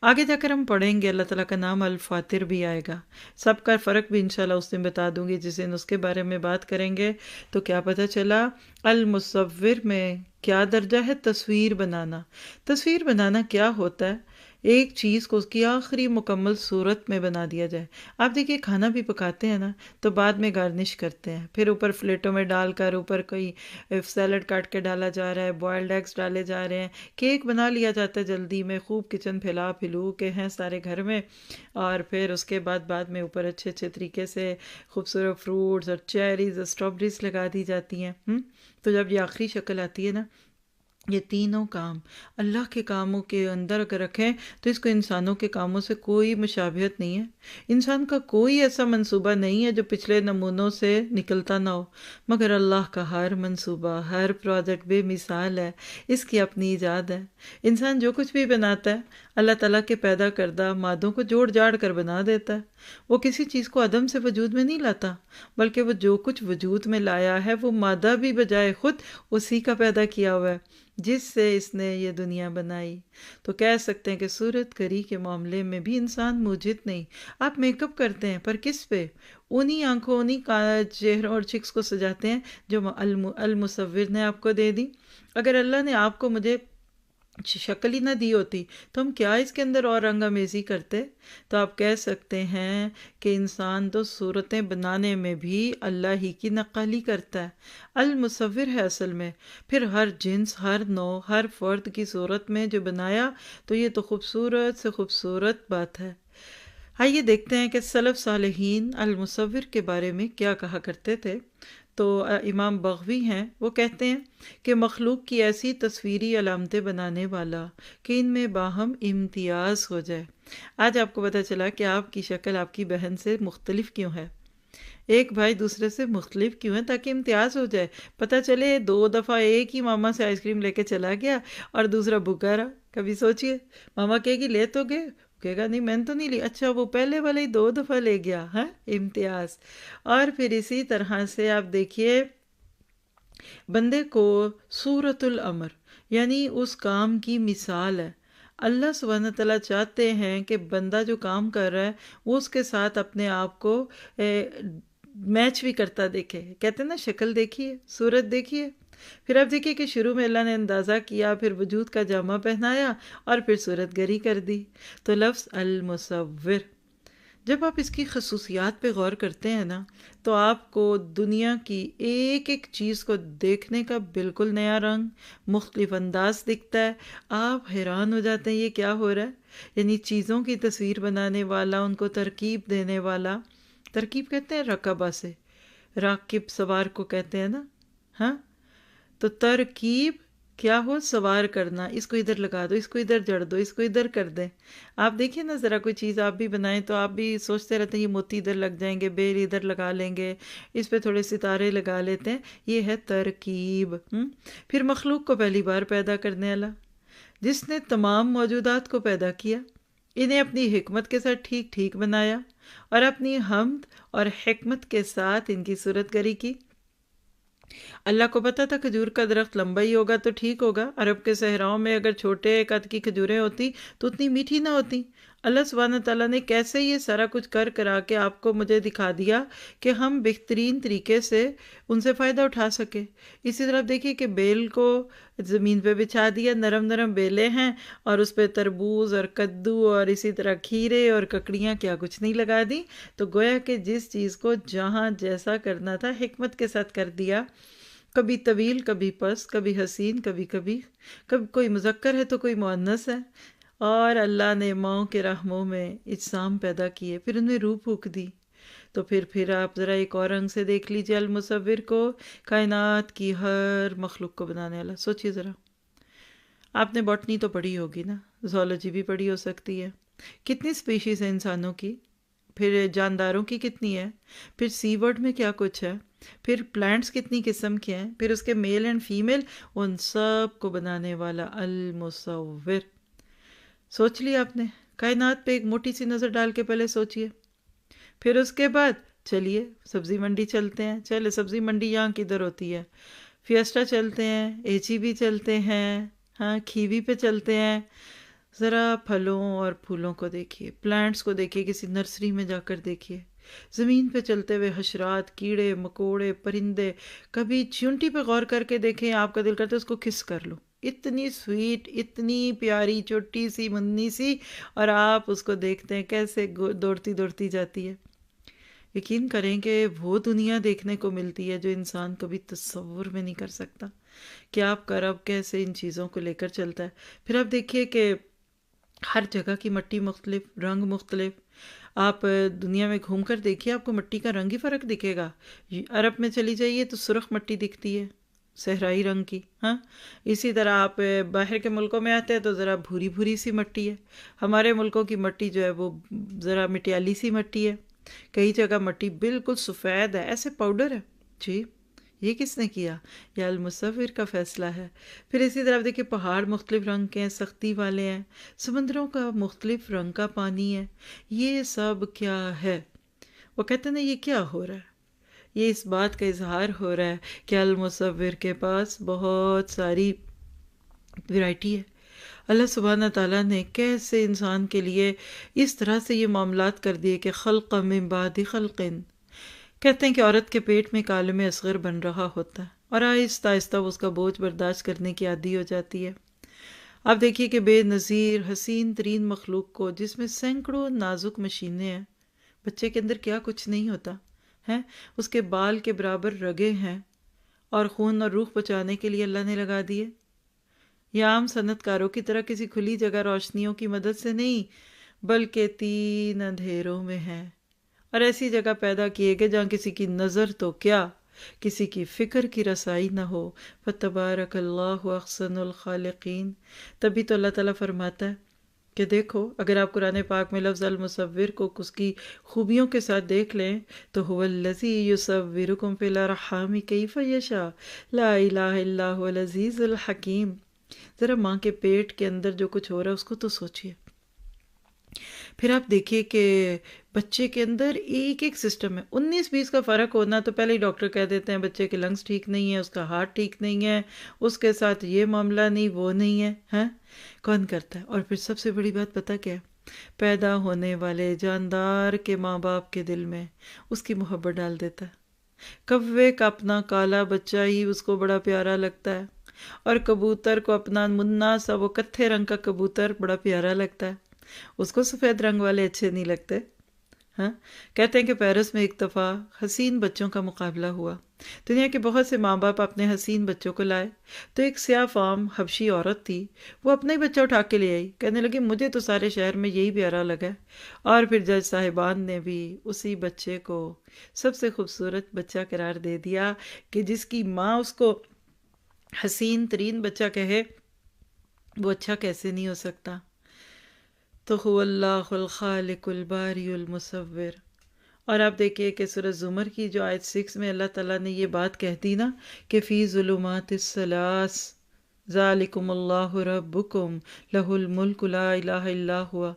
آگے جا کر ہم پڑھیں گے اللہ تعالیٰ کا نام الفاتر بھی آئے گا، سب کا فرق بھی انشاءاللہ اس دن بتا دوں گی جس دن اس کے بارے میں بات کریں گے۔ تو کیا پتہ چلا المصور میں کیا درجہ ہے؟ تصویر بنانا۔ تصویر بنانا کیا ہوتا ہے؟ ایک چیز کو اس کی آخری مکمل صورت میں بنا دیا جائے۔ آپ دیکھیے کھانا بھی پکاتے ہیں نا، تو بعد میں گارنش کرتے ہیں، پھر اوپر پلیٹوں میں ڈال کر اوپر کوئی سیلڈ کاٹ کے ڈالا جا رہا ہے، بوائلڈ ایگز ڈالے جا رہے ہیں، کیک بنا لیا جاتا ہے جلدی میں، خوب کچن پھیلو کے ہیں سارے گھر میں، اور پھر اس کے بعد میں اوپر اچھے طریقے سے خوبصورت فروٹس اور چیریز اور اسٹرابریز لگا دی جاتی ہیں۔ تو جب یہ آخری شکل آتی ہے نا، یہ تینوں کام اللہ کے کاموں کے اندر اگر رکھیں تو اس کو انسانوں کے کاموں سے کوئی مشابہت نہیں ہے۔ انسان کا کوئی ایسا منصوبہ نہیں ہے جو پچھلے نمونوں سے نکلتا نہ ہو، مگر اللہ کا ہر منصوبہ، ہر پروجیکٹ بے مثال ہے، اس کی اپنی ایجاد ہے۔ انسان جو کچھ بھی بناتا ہے اللہ تعالیٰ کے پیدا کردہ مادوں کو جوڑ جاڑ کر بنا دیتا ہے۔ وہ کسی چیز کو عدم سے وجود میں نہیں لاتا، بلکہ وہ جو کچھ وجود میں لایا ہے وہ مادہ بھی بجائے خود اسی کا پیدا کیا ہوا ہے جس سے اس نے یہ دنیا بنائی۔ تو کہہ سکتے ہیں کہ صورت کری کے معاملے میں بھی انسان موجد نہیں۔ آپ میک اپ کرتے ہیں پر کس پہ؟ انہی آنکھوں، انہی چہروں اور چکس کو سجاتے ہیں جو المصور نے آپ کو دے دی۔ اگر اللہ نے آپ کو مجھے شکل ہی نہ دی ہوتی تو ہم کیا اس کے اندر اور رنگ آمیزی کرتے؟ تو آپ کہہ سکتے ہیں کہ انسان تو صورتیں بنانے میں بھی اللہ ہی کی نقالی کرتا ہے، المصور ہے اصل میں۔ پھر ہر جنس، ہر نوع، ہر فرد کی صورت میں جو بنایا، تو یہ تو خوبصورت سے خوبصورت بات ہے۔ آئیے دیکھتے ہیں کہ سلف صالحین المصور کے بارے میں کیا کہا کرتے تھے۔ تو امام بغوی ہیں، وہ کہتے ہیں کہ مخلوق کی ایسی تصویری علامتیں بنانے والا کہ ان میں باہم امتیاز ہو جائے۔ آج آپ کو پتہ چلا کہ آپ کی شکل آپ کی بہن سے مختلف کیوں ہے، ایک بھائی دوسرے سے مختلف کیوں ہے، تاکہ امتیاز ہو جائے۔ پتہ چلے 2 دفعہ ایک ہی ماما سے آئس کریم لے کے چلا گیا اور دوسرا بھوکا رہا۔ کبھی سوچئے، ماما کہے گی لے تو گئے، کہے گا نہیں میں نے تو نہیں لی، اچھا وہ پہلے والے ہی 2 دفعہ لے گیا، ہاں، امتیاز۔ اور پھر اسی طرح سے آپ دیکھیے بندے کو صورت الامر، یعنی اس کام کی مثال ہے۔ اللہ سبحانہ تعالیٰ چاہتے ہیں کہ بندہ جو کام کر رہا ہے وہ اس کے ساتھ اپنے آپ کو میچ بھی کرتا دیکھے۔ کہتے ہیں نا شکل دیکھیے، صورت دیکھیے۔ پھر آپ دیکھیے کہ شروع میں اللہ نے اندازہ کیا، پھر وجود کا جامہ پہنایا اور پھر صورت گری کر دی۔ تو لفظ المصور جب آپ اس کی خصوصیات پہ غور کرتے ہیں نا تو آپ کو دنیا کی ایک ایک چیز کو دیکھنے کا بالکل نیا رنگ، مختلف انداز دکھتا ہے۔ آپ حیران ہو جاتے ہیں یہ کیا ہو رہا ہے، یعنی چیزوں کی تصویر بنانے والا، ان کو ترکیب دینے والا، ترکیب کہتے ہیں رقبہ سے، راکب سوار کو کہتے ہیں نا، ہاں، تو ترکیب کیا ہو، سوار کرنا، اس کو ادھر لگا دو، اس کو ادھر جڑ دو، اس کو ادھر کر دیں۔ آپ دیکھیں نا ذرا کوئی چیز آپ بھی بنائیں تو آپ بھی سوچتے رہتے ہیں یہ موتی ادھر لگ جائیں گے، بیل ادھر لگا لیں گے، اس پہ تھوڑے ستارے لگا لیتے ہیں، یہ ہے ترکیب۔ پھر مخلوق کو پہلی بار پیدا کرنے والا، جس نے تمام موجودات کو پیدا کیا، انہیں اپنی حکمت کے ساتھ ٹھیک ٹھیک بنایا اور اپنی حمد اور حکمت کے ساتھ ان کی صورت گری کی۔ اللہ کو پتا تھا کھجور کا درخت لمبا ہی ہوگا تو ٹھیک ہوگا، عرب کے صحراؤں میں اگر چھوٹے قد کی کھجوریں ہوتی تو اتنی میٹھی نہ ہوتی۔ اللہ سبحانہ تعالیٰ نے کیسے یہ سارا کچھ کرا کے آپ کو مجھے دکھا دیا کہ ہم بہترین طریقے سے ان سے فائدہ اٹھا سکے۔ اسی طرح دیکھیے کہ بیل کو زمین پہ بچھا دیا، نرم نرم بیلیں ہیں، اور اس پہ تربوز اور کدو اور اسی طرح کھیرے اور ککڑیاں کیا کچھ نہیں لگا دی، تو گویا کہ جس چیز کو جہاں جیسا کرنا تھا حکمت کے ساتھ کر دیا، کبھی طویل کبھی پس، کبھی حسین کبھی کوئی مذکر ہے تو کوئی مؤنث ہے، اور اللہ نے ماؤں کے رحموں میں اجسام پیدا کیے، پھر انہیں روح پھونک دی۔ تو پھر آپ ذرا ایک اور رنگ سے دیکھ لیجئے المصور کو، کائنات کی ہر مخلوق کو بنانے والا۔ سوچئے ذرا، آپ نے باٹنی تو پڑھی ہوگی نا، زولوجی بھی پڑھی ہو سکتی ہے، کتنی سپیشیز ہیں انسانوں کی، پھر جانداروں کی کتنی ہے، پھر سی ورڈ میں کیا کچھ ہے، پھر پلانٹس کتنی قسم کے ہیں، پھر اس کے میل اینڈ فیمیل، ان سب کو بنانے والا المصور۔ سوچ لیا آپ نے، کائنات پہ ایک موٹی سی نظر ڈال کے پہلے سوچئے، پھر اس کے بعد چلیے سبزی منڈی چلتے ہیں۔ چلے سبزی منڈی یہاں کدھر ہوتی ہے، فیسٹا چلتے ہیں، ایچی بھی چلتے ہیں، ہاں کھیوی پہ چلتے ہیں، ذرا پھلوں اور پھولوں کو دیکھیے، پلانٹس کو دیکھیے، کسی نرسری میں جا کر دیکھیے، زمین پہ چلتے ہوئے حشرات، کیڑے مکوڑے، پرندے، کبھی چیونٹی پہ غور کر کے دیکھیں، آپ کا دل کرتا ہے اس کو کس کر لو، اتنی سویٹ، اتنی پیاری، چھوٹی سی منی سی، اور آپ اس کو دیکھتے ہیں کیسے دوڑتی دوڑتی جاتی ہے۔ یقین کریں کہ وہ دنیا دیکھنے کو ملتی ہے جو انسان کبھی تصور میں نہیں کر سکتا کہ آپ کا رب کیسے ان چیزوں کو لے کر چلتا ہے۔ پھر آپ دیکھیے کہ ہر جگہ کی مٹی مختلف، رنگ مختلف، آپ دنیا میں گھوم کر دیکھیے آپ کو مٹی کا رنگ ہی فرق دکھے گا۔ عرب میں چلی جائیے تو سرخ مٹی دکھتی ہے، صحرائی رنگ کی، ہاں، اسی طرح آپ باہر کے ملکوں میں آتے ہیں تو ذرا بھوری بھوری سی مٹی ہے، ہمارے ملکوں کی مٹی جو ہے وہ ذرا مٹیالی سی مٹی ہے، کئی جگہ مٹی بالکل سفید ہے، ایسے پاؤڈر ہے۔ جی یہ کس نے کیا؟ یہ المصور کا فیصلہ ہے۔ پھر اسی طرح دیکھیں پہاڑ مختلف رنگ کے ہیں، سختی والے ہیں، سمندروں کا مختلف رنگ کا پانی ہے، یہ سب کیا ہے؟ وہ کہتے ہیں نا یہ کیا ہو رہا ہے؟ یہ اس بات کا اظہار ہو رہا ہے کہ المصور کے پاس بہت ساری ورائٹی ہے۔ اللہ سبحانہ تعالیٰ نے کیسے انسان کے لیے اس طرح سے یہ معاملات کر دیے کہ خلق من بعد خلق، کہتے ہیں کہ عورت کے پیٹ میں ایک عالم اصغر بن رہا ہوتا ہے اور آہستہ آہستہ وہ اس کا بوجھ برداشت کرنے کی عادی ہو جاتی ہے۔ آپ دیکھیے کہ بے نظیر حسین ترین مخلوق کو، جس میں سینکڑوں نازک مشینیں ہیں، بچے کے اندر کیا کچھ نہیں ہوتا ہے، اس کے بال کے برابر رگیں ہیں، اور خون اور روح بچانے کے لیے اللہ نے لگا دیے۔ یہ عام صنعت کاروں کی طرح کسی کھلی جگہ روشنیوں کی مدد سے نہیں، بلکہ 3 اندھیروں میں ہے، اور ایسی جگہ پیدا کیے گئے جہاں کسی کی نظر تو کیا، کسی کی فکر کی رسائی نہ ہو۔ فَتَبَارَكَ اللَّهُ أَحْسَنُ الْخَالِقِينَ۔ تبھی تو اللہ تعالیٰ فرماتا ہے کہ دیکھو، اگر آپ قرآن پاک میں لفظ المصور کو اس کی خوبیوں کے ساتھ دیکھ لیں تو هُوَ الَّذِي يُصَوِّرُكُمْ فِي الْأَرْحَامِ كَيْفَ يَشَاءُ لَا إِلَٰهَ إِلَّا هُوَ الْعَزِيزُ الْحَكِيمُ۔ ذرا ماں کے پیٹ کے اندر جو کچھ ہو رہا ہے اس کو تو سوچئے۔ پھر آپ دیکھیے کہ بچے کے اندر ایک ایک سسٹم ہے، 19-20 کا فرق ہونا تو پہلے ہی ڈاکٹر کہہ دیتے ہیں بچے کے لنگز ٹھیک نہیں ہیں، اس کا ہارٹ ٹھیک نہیں ہے، اس کے ساتھ یہ معاملہ نہیں، وہ نہیں ہے، ہاں کون کرتا ہے؟ اور پھر سب سے بڑی بات پتہ کیا ہے؟ پیدا ہونے والے جاندار کے ماں باپ کے دل میں اس کی محبت ڈال دیتا ہے۔ کوے کا اپنا کالا بچہ ہی اس کو بڑا پیارا لگتا ہے، اور کبوتر کو اپنا منا سا وہ کتھے رنگ کا کبوتر بڑا پیارا لگتا ہے، اس کو سفید رنگ والے اچھے نہیں لگتے، ہاں، کہتے ہیں کہ پیرس میں ایک دفعہ حسین بچوں کا مقابلہ ہوا۔ دنیا کے بہت سے ماں باپ اپنے حسین بچوں کو لائے، تو ایک سیاہ فام حبشی عورت تھی، وہ اپنا ہی بچہ اٹھا کے لے آئی، کہنے لگی مجھے تو سارے شہر میں یہی پیارا لگا ہے۔ اور پھر جج صاحبان نے بھی اسی بچے کو سب سے خوبصورت بچہ قرار دے دیا کہ جس کی ماں اس کو حسین ترین بچہ کہے، وہ اچھا کیسے نہیں ہو سکتا۔ تو هو اللہ الخالق الباری المصور۔ اور آپ دیکھیے کہ سورہ زمر کی جو آیت 6 میں اللہ تعالیٰ نے یہ بات کہہ دی نا کہ فی ظلمات الثلاث ذالکم اللہ ربکم لہ الملک لا الہ الا ہوا،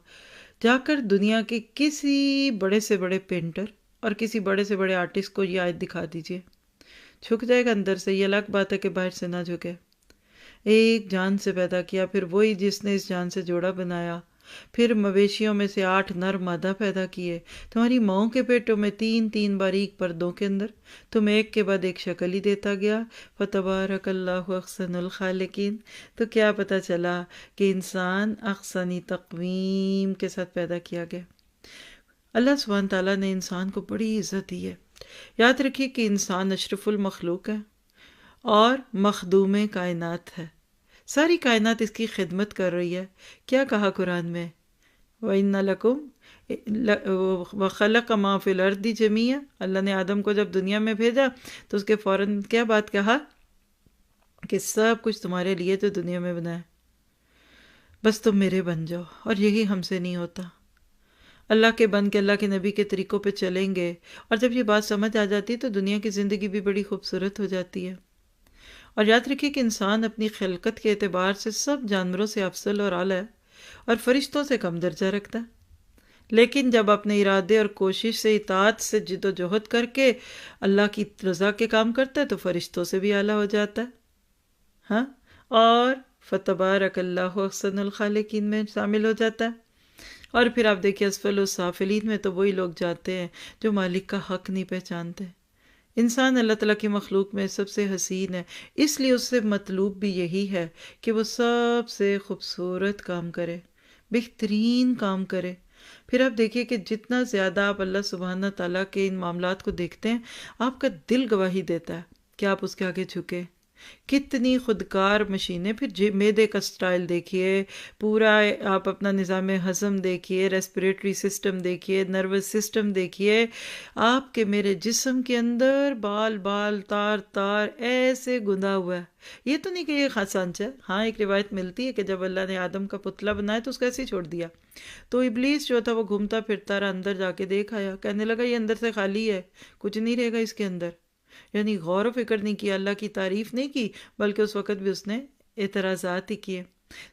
جا کر دنیا کے کسی بڑے سے بڑے پینٹر اور کسی بڑے سے بڑے آرٹسٹ کو یہ آیت دکھا دیجئے، جھک جائے گا اندر سے۔ یہ الگ بات ہے کہ باہر سے نہ جھکے۔ ایک جان سے پیدا کیا، پھر وہی جس نے اس جان سے جوڑا بنایا، پھر مویشیوں میں سے 8 نر مادہ پیدا کیے، تمہاری ماؤں کے پیٹوں میں 3 باریک پردوں کے اندر تم ایک کے بعد ایک شکل ہی دیتا گیا۔ فتبارک اللہ احسن الخالقین۔ تو کیا پتہ چلا کہ انسان احسنی تقویم کے ساتھ پیدا کیا گیا۔ اللہ سبحانہ تعالیٰ نے انسان کو بڑی عزت دی ہے۔ یاد رکھیے کہ انسان اشرف المخلوق ہے اور مخدوم کائنات ہے، ساری کائنات اس کی خدمت کر رہی ہے۔ کیا کہا قرآن میں؟ وَإِنَّ لَكُمْ وَخَلَقَ مَا فِي الْأَرْضِ جَمِيعًا۔ اللہ نے آدم کو جب دنیا میں بھیجا تو اس کے فوراً کیا بات کہا کہ سب کچھ تمہارے لیے جو دنیا میں بنا ہے، بس تم میرے بن جاؤ۔ اور یہی ہم سے نہیں ہوتا۔ اللہ کے بن کے اللہ کے نبی کے طریقوں پہ چلیں گے، اور جب یہ بات سمجھ آ جاتی ہے تو دنیا کی زندگی بھی بڑی خوبصورت ہو جاتی ہے۔ اور یاد رکھیے کہ انسان اپنی خلقت کے اعتبار سے سب جانوروں سے افضل اور اعلیٰ ہے اور فرشتوں سے کم درجہ رکھتا ہے، لیکن جب اپنے ارادے اور کوشش سے اطاعت سے جد و جہد کر کے اللہ کی رضا کے کام کرتا ہے تو فرشتوں سے بھی اعلیٰ ہو جاتا ہے، ہاں، اور فتبارک اللہ احسن الخالقین میں شامل ہو جاتا ہے۔ اور پھر آپ دیکھیں اسفل السافلین میں تو وہی لوگ جاتے ہیں جو مالک کا حق نہیں پہچانتے۔ انسان اللہ تعالیٰ کی مخلوق میں سب سے حسین ہے، اس لیے اس سے مطلوب بھی یہی ہے کہ وہ سب سے خوبصورت کام کرے، بہترین کام کرے۔ پھر آپ دیکھیے کہ جتنا زیادہ آپ اللہ سبحانہ تعالیٰ کے ان معاملات کو دیکھتے ہیں، آپ کا دل گواہی دیتا ہے کہ آپ اس کے آگے جھکے۔ کتنی خودکار مشینیں، پھر معدے کا سٹائل دیکھیے، پورا آپ اپنا نظام ہضم دیکھیے، ریسپریٹری سسٹم دیکھیے، نروس سسٹم دیکھیے، آپ کے میرے جسم کے اندر بال بال تار تار ایسے گندھا ہوا ہے۔ یہ تو نہیں کہ یہ سچ ہے، ہاں ایک روایت ملتی ہے کہ جب اللہ نے آدم کا پتلا بنایا تو اس کو ایسے ہی چھوڑ دیا، تو ابلیس جو تھا وہ گھومتا پھرتا رہا، اندر جا کے دیکھ آیا، کہنے لگا یہ اندر سے خالی ہے، کچھ نہیں رہے گا اس کے اندر۔ یعنی غور و فکر نہیں کیا، اللہ کی تعریف نہیں کی، بلکہ اس وقت بھی اس نے اعتراضات ہی کیے۔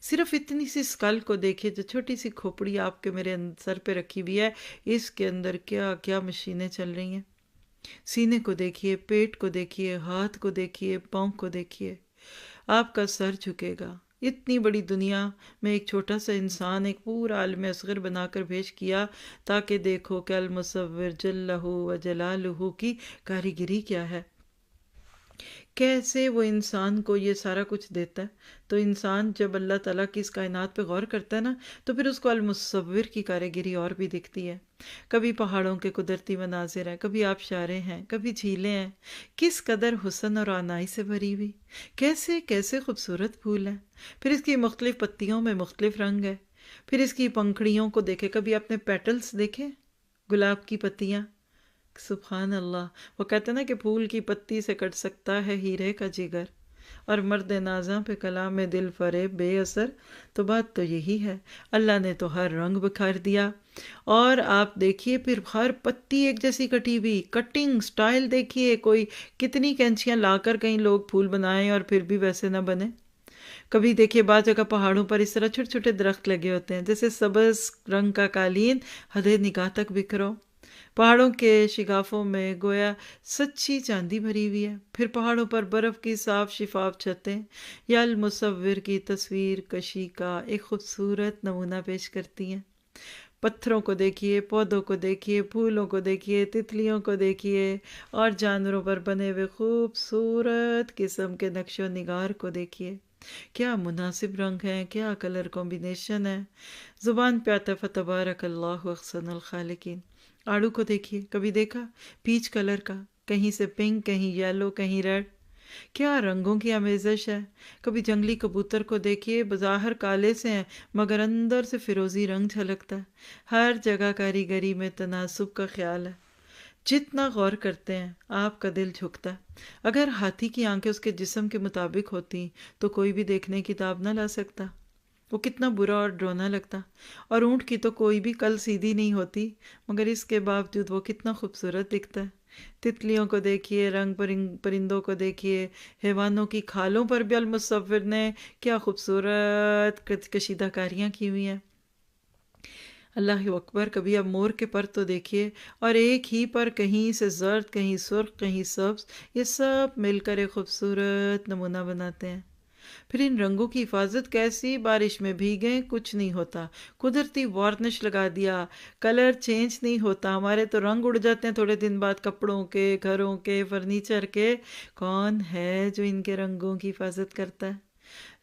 صرف اتنی سی اسکل کو دیکھیے، جو چھوٹی سی کھوپڑی آپ کے میرے سر پہ رکھی ہوئی ہے، اس کے اندر کیا کیا مشینیں چل رہی ہیں۔ سینے کو دیکھیے، پیٹ کو دیکھیے، ہاتھ کو دیکھیے، پاؤں کو دیکھیے، آپ کا سر جھکے گا۔ اتنی بڑی دنیا میں ایک چھوٹا سا انسان ایک پورا عالم اصغر بنا کر بھیج کیا تاکہ دیکھو کہ المصور جلہ و جلالہ کی کاریگری کیا ہے، کیسے وہ انسان کو یہ سارا کچھ دیتا ہے۔ تو انسان جب اللہ تعالیٰ کی اس کائنات پہ غور کرتا ہے نا تو پھر اس کو المصور کی کاریگری اور بھی دکھتی ہے۔ کبھی پہاڑوں کے قدرتی مناظر ہیں، کبھی آبشاریں ہیں، کبھی جھیلیں ہیں، کس قدر حسن اور عنائی سے بھری ہوئی، کیسے کیسے خوبصورت پھول ہیں، پھر اس کی مختلف پتیوں میں مختلف رنگ ہے، پھر اس کی پنکھڑیوں کو دیکھے، کبھی اپنے پیٹلز دیکھے، گلاب کی پتیاں، سبحان اللہ۔ وہ کہتے ہیں نا کہ پھول کی پتی سے کٹ سکتا ہے ہیرے کا جگر، اور مرد نازاں پہ کلام دل فریب بے اثر۔ تو بات تو یہی ہے، اللہ نے تو ہر رنگ بکھار دیا۔ اور آپ دیکھیے پھر ہر پتی ایک جیسی کٹی ہوئی، کٹنگ سٹائل دیکھیے، کوئی کتنی کینچیاں لا کر کہیں لوگ پھول بنائیں اور پھر بھی ویسے نہ بنے۔ کبھی دیکھیے بعض جگہ پہاڑوں پر اس طرح چھوٹے چھوٹے درخت لگے ہوتے ہیں، جیسے سبز رنگ کا قالین حد نگاہ تک بکھرو، پہاڑوں کے شگافوں میں گویا سچی چاندی بھری ہوئی ہے۔ پھر پہاڑوں پر برف کی صاف شفاف چھتیں یا المصور کی تصویر کشی کا ایک خوبصورت نمونہ پیش کرتی ہیں۔ پتھروں کو دیکھیے، پودوں کو دیکھیے، پھولوں کو دیکھیے، تتلیوں کو دیکھیے، اور جانوروں پر بنے ہوئے خوبصورت قسم کے نقش و نگار کو دیکھیے۔ کیا مناسب رنگ ہیں، کیا کلر کمبینیشن ہے، زبان پہ آتا ہے فتبارک اللہ احسن الخالقین۔ آڑو کو دیکھیے، کبھی دیکھا پیچ کلر کا، کہیں سے پنک، کہیں یلو، کہیں ریڈ، کیا رنگوں کی آمیزش ہے۔ کبھی جنگلی کبوتر کو دیکھیے، بظاہر کالے سے ہیں مگر اندر سے فیروزی رنگ جھلکتا ہے۔ ہر جگہ کاریگری میں تناسب کا خیال ہے۔ جتنا غور کرتے ہیں آپ کا دل جھکتا ہے۔ اگر ہاتھی کی آنکھیں اس کے جسم کے مطابق ہوتی تو کوئی بھی دیکھنے کی تاب نہ لا سکتا، وہ کتنا برا اور ڈرونا لگتا۔ اور اونٹ کی تو کوئی بھی کل سیدھی نہیں ہوتی، مگر اس کے باوجود وہ کتنا خوبصورت دکھتا ہے۔ تتلیوں کو دیکھیے، رنگ پرندوں کو دیکھیے، حیوانوں کی کھالوں پر بھی المصور نے کیا خوبصورت کشیدہ کاریاں کی ہوئی ہیں۔ اللہ اکبر۔ کبھی اب مور کے پر تو دیکھیے، اور ایک ہی پر کہیں سے زرد، کہیں سرخ، کہیں سبز، یہ سب مل کر ایک خوبصورت نمونہ بناتے ہیں۔ پھر ان رنگوں کی حفاظت کیسی؟ بارش میں بھیگیں کچھ نہیں ہوتا، قدرتی وارنش لگا دیا، کلر چینج نہیں ہوتا۔ ہمارے تو رنگ اڑ جاتے ہیں تھوڑے دن بعد، کپڑوں کے، گھروں کے، فرنیچر کے۔ کون ہے جو ان کے رنگوں کی حفاظت کرتا ہے؟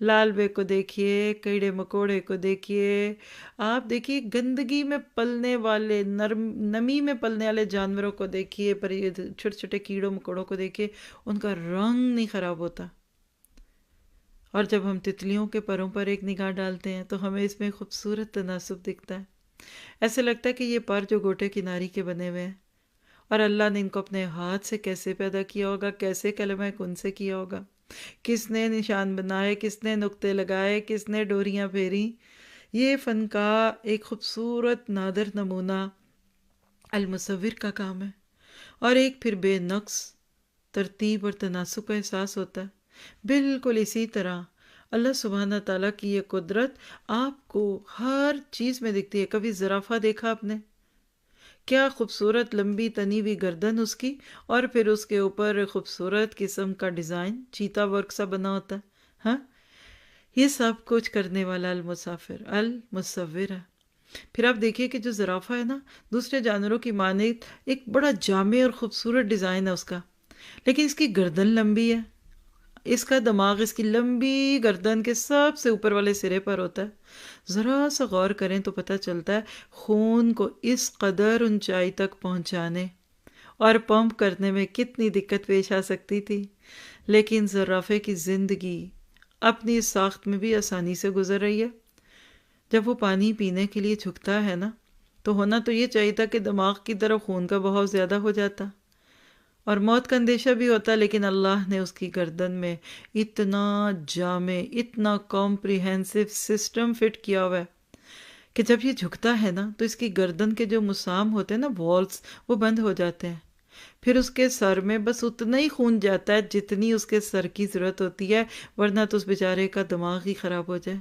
لال بے کو دیکھیے، کیڑے مکوڑے کو دیکھیے، آپ دیکھیے گندگی میں پلنے والے، نمی میں پلنے والے جانوروں کو دیکھیے، چھوٹے چھوٹے کیڑوں مکوڑوں کو دیکھیے، ان کا رنگ نہیں خراب ہوتا۔ اور جب ہم تتلیوں کے پروں پر ایک نگاہ ڈالتے ہیں تو ہمیں اس میں خوبصورت تناسب دکھتا ہے۔ ایسے لگتا ہے کہ یہ پر جو گوٹے کناری کے بنے ہوئے ہیں، اور اللہ نے ان کو اپنے ہاتھ سے کیسے پیدا کیا ہوگا، کیسے کلمہ کن سے کیا ہوگا، کس نے نشان بنائے، کس نے نقطے لگائے، کس نے ڈوریاں پھیری۔ یہ فن کا ایک خوبصورت نادر نمونہ المصور کا کام ہے۔ اور ایک پھر بے نقص ترتیب اور تناسب کا احساس ہوتا ہے۔ بالکل اسی طرح اللہ سبحانہ تعالیٰ کی یہ قدرت آپ کو ہر چیز میں دکھتی ہے۔ کبھی زرافہ دیکھا آپ نے؟ کیا خوبصورت لمبی تنی ہوئی گردن اس کی، اور پھر اس کے اوپر خوبصورت قسم کا ڈیزائن چیتا ورک سا بنا ہوتا ہے۔ ہاں، یہ سب کچھ کرنے والا المصور ہے۔ پھر آپ دیکھیے کہ جو زرافہ ہے نا، دوسرے جانوروں کی مانند ایک بڑا جامع اور خوبصورت ڈیزائن ہے اس کا، لیکن اس کی گردن لمبی ہے، اس کا دماغ اس کی لمبی گردن کے سب سے اوپر والے سرے پر ہوتا ہے۔ ذرا سا غور کریں تو پتہ چلتا ہے خون کو اس قدر اونچائی تک پہنچانے اور پمپ کرنے میں کتنی دقت پیش آ سکتی تھی، لیکن زرافے کی زندگی اپنی اس ساخت میں بھی آسانی سے گزر رہی ہے۔ جب وہ پانی پینے کے لیے جھکتا ہے نا، تو ہونا تو یہ چاہیے تھا کہ دماغ کی طرف خون کا بہاؤ زیادہ ہو جاتا اور موت کا اندیشہ بھی ہوتا، لیکن اللہ نے اس کی گردن میں اتنا جامع، اتنا کمپریہنسو سسٹم فٹ کیا ہوا ہے کہ جب یہ جھکتا ہے نا تو اس کی گردن کے جو مسام ہوتے ہیں نا، والز، وہ بند ہو جاتے ہیں۔ پھر اس کے سر میں بس اتنا ہی خون جاتا ہے جتنی اس کے سر کی ضرورت ہوتی ہے، ورنہ تو اس بیچارے کا دماغ ہی خراب ہو جائے۔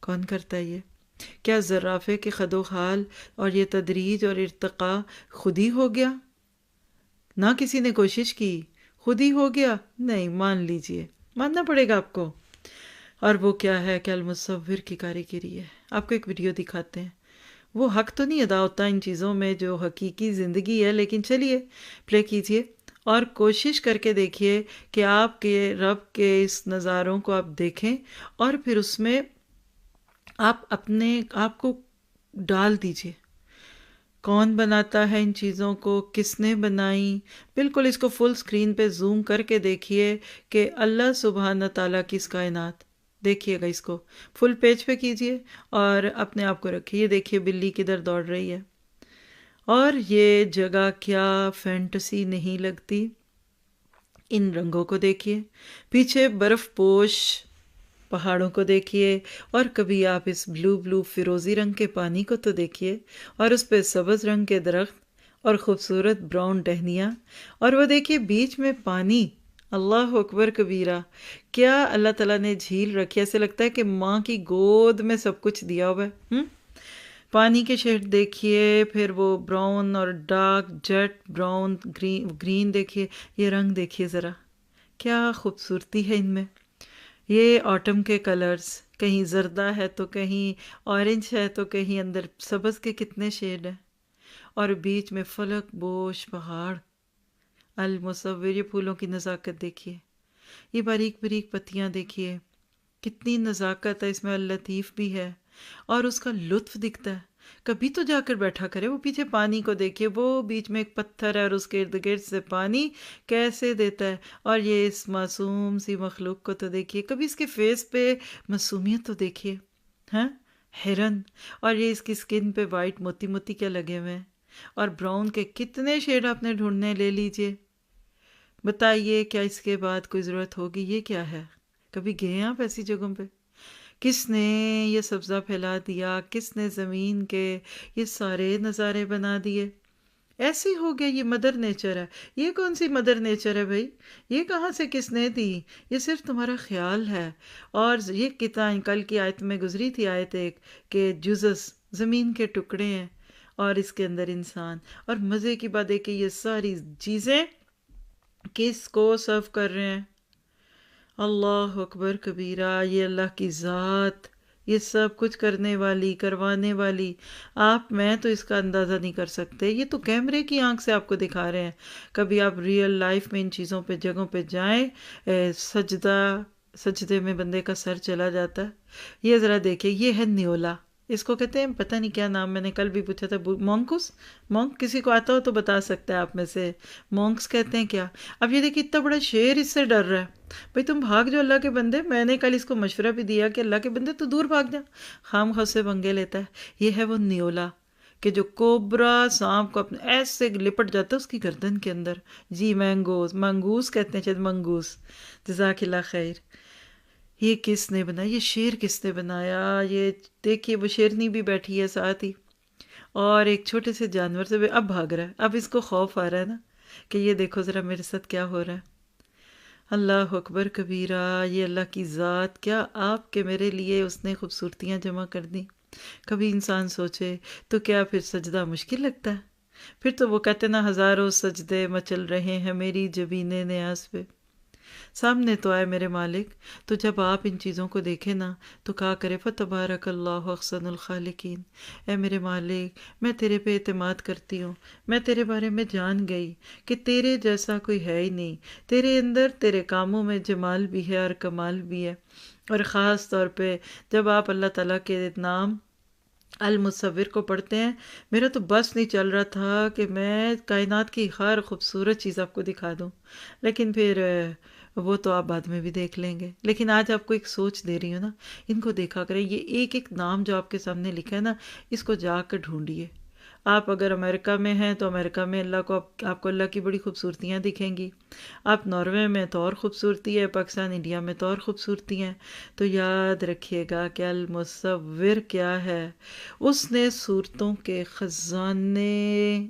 کون کرتا ہے یہ؟ کیا زرافے کے خد و خال اور یہ تدریج اور ارتقاء خود ہی ہو گیا؟ نہ کسی نے کوشش کی، خود ہی ہو گیا؟ نہیں، مان لیجئے، ماننا پڑے گا آپ کو۔ اور وہ کیا ہے کہ المصور کی کاریگری ہے۔ آپ کو ایک ویڈیو دکھاتے ہیں۔ وہ حق تو نہیں ادا ہوتا ان چیزوں میں جو حقیقی زندگی ہے، لیکن چلیے پلے کیجئے اور کوشش کر کے دیکھیے کہ آپ کے رب کے اس نظاروں کو آپ دیکھیں، اور پھر اس میں آپ اپنے آپ کو ڈال دیجئے۔ کون بناتا ہے ان چیزوں کو، کس نے بنائی؟ بالکل اس کو فل سکرین پہ زوم کر کے دیکھیے کہ اللہ سبحانہ تعالیٰ کی اس کائنات، دیکھیے گا اس کو فل پیج پہ کیجئے اور اپنے آپ کو رکھیے۔ دیکھیے بلی کدھر دوڑ رہی ہے، اور یہ جگہ کیا فینٹسی نہیں لگتی۔ ان رنگوں کو دیکھیے، پیچھے برف پوش پہاڑوں کو دیکھیے، اور کبھی آپ اس بلو فیروزی رنگ کے پانی کو تو دیکھیے، اور اس پہ سبز رنگ کے درخت اور خوبصورت براؤن ٹہنیاں، اور وہ دیکھیے بیچ میں پانی۔ اللہ اکبر کبیرہ، کیا اللہ تعالیٰ نے جھیل رکھی، ایسے لگتا ہے کہ ماں کی گود میں سب کچھ دیا ہوا ہے۔ پانی کے شیڈ دیکھیے، پھر وہ براؤن اور ڈارک جیٹ براؤن، گرین دیکھیے، یہ رنگ دیکھیے ذرا، کیا خوبصورتی ہے ان میں۔ یہ آٹم کے کلرز، کہیں زردہ ہے تو کہیں اورنج ہے تو کہیں اندر سبز کے کتنے شیڈ ہیں، اور بیچ میں فلک بوش پہاڑ المصور۔ یہ پھولوں کی نزاکت دیکھیے، یہ باریک باریک پتیاں دیکھیے، کتنی نزاکت ہے اس میں، اللطیف بھی ہے اور اس کا لطف دکھتا ہے۔ کبھی تو جا کر بیٹھا کرے، وہ پیچھے پانی کو دیکھیے، وہ بیچ میں ایک پتھر ہے اور اس کے ارد گرد سے پانی کیسے دیتا ہے، اور یہ اس معصوم سی مخلوق کو تو دیکھیے، کبھی اس کے فیس پہ معصومیت تو دیکھیے، ہاں، ہرن، اور یہ اس کی سکن پہ وائٹ موتی موتی کیا لگے ہوئے ہیں، اور براؤن کے کتنے شیڈ آپ نے ڈھونڈنے، لے لیجئے، بتائیے کیا اس کے بعد کوئی ضرورت ہوگی؟ یہ کیا ہے؟ کبھی گئے ہیں آپ ایسی جگہوں پہ؟ کس نے یہ سبزہ پھیلا دیا؟ کس نے زمین کے یہ سارے نظارے بنا دیے؟ ایسے ہی ہو گیا، یہ مدر نیچر ہے۔ یہ کون سی مدر نیچر ہے بھائی؟ یہ کہاں سے کس نے دی؟ یہ صرف تمہارا خیال ہے۔ اور یہ کتنا کل کی آیت میں گزری تھی، آیت ایک، کہ جزس زمین کے ٹکڑے ہیں اور اس کے اندر انسان، اور مزے کی بات ہے کہ یہ ساری چیزیں کس کو سرو کر رہے ہیں؟ اللہ اکبر کبیرہ، یہ اللہ کی ذات، یہ سب کچھ کرنے والی، کروانے والی، آپ میں تو اس کا اندازہ نہیں کر سکتے۔ یہ تو کیمرے کی آنکھ سے آپ کو دکھا رہے ہیں، کبھی آپ ریئل لائف میں ان چیزوں پہ، جگہوں پہ جائیں، سجدے میں بندے کا سر چلا جاتا ہے۔ یہ ذرا دیکھیں، یہ ہے نیولا، اس کو کہتے ہیں، پتہ نہیں کیا نام، میں نے کل بھی پوچھا تھا، مونکس، مونک، کسی کو آتا ہو تو بتا سکتا ہے آپ میں سے، مونکس کہتے ہیں کیا؟ اب یہ دیکھیں، اتنا بڑا شیر اس سے ڈر رہا ہے، بھئی تم بھاگ جو اللہ کے بندے۔ میں نے کل اس کو مشورہ بھی دیا کہ اللہ کے بندے تو دور بھاگ جا، خام خواہ سے پنگے لیتا ہے۔ یہ ہے وہ نیولا کہ جو کوبرا سانپ کو اپنے ایسے لپٹ جاتا ہے اس کی گردن کے اندر۔ جی منگوس کہتے ہیں، شاید منگوس، جزاک اللہ خیر۔ یہ کس نے بنایا؟ یہ شیر کس نے بنایا؟ یہ دیکھیے، وہ شیرنی بھی بیٹھی ہے ساتھ ہی، اور ایک چھوٹے سے جانور سے اب بھاگ رہا ہے۔ اب اس کو خوف آ رہا ہے نا کہ یہ دیکھو ذرا میرے ساتھ کیا ہو رہا ہے۔ اللہ اکبر کبیرہ، یہ اللہ کی ذات، کیا آپ کے میرے لیے اس نے خوبصورتیاں جمع کر دیں۔ کبھی انسان سوچے تو کیا پھر سجدہ مشکل لگتا ہے؟ پھر تو وہ کہتے نا، ہزاروں سجدے مچل رہے ہیں میری جبین نیاز پہ، سامنے تو آئے میرے مالک۔ تو جب آپ ان چیزوں کو دیکھیں نا تو کہا کرے، فتبارک اللہ احسن الخالقین، اے میرے مالک، میں تیرے پہ اعتماد کرتی ہوں، میں تیرے بارے میں جان گئی کہ تیرے جیسا کوئی ہے ہی نہیں، تیرے اندر، تیرے کاموں میں جمال بھی ہے اور کمال بھی ہے۔ اور خاص طور پہ جب آپ اللہ تعالیٰ کے نام المصور کو پڑھتے ہیں، میرا تو بس نہیں چل رہا تھا کہ میں کائنات کی ہر خوبصورت چیز آپ کو دکھا دوں، لیکن پھر وہ تو آپ بعد میں بھی دیکھ لیں گے۔ لیکن آج آپ کو ایک سوچ دے رہی ہوں نا، ان کو دیکھا کریں، یہ ایک ایک نام جو آپ کے سامنے لکھا ہے نا، اس کو جا کر ڈھونڈیے۔ آپ اگر امریکہ میں ہیں تو امریکہ میں اللہ کو، آپ کو اللہ کی بڑی خوبصورتیاں دکھیں گی۔ آپ ناروے میں تو اور خوبصورتی ہے، پاکستان، انڈیا میں تو اور خوبصورتی ہیں۔ تو یاد رکھیے گا کہ المصور کیا ہے؟ اس نے صورتوں کے خزانے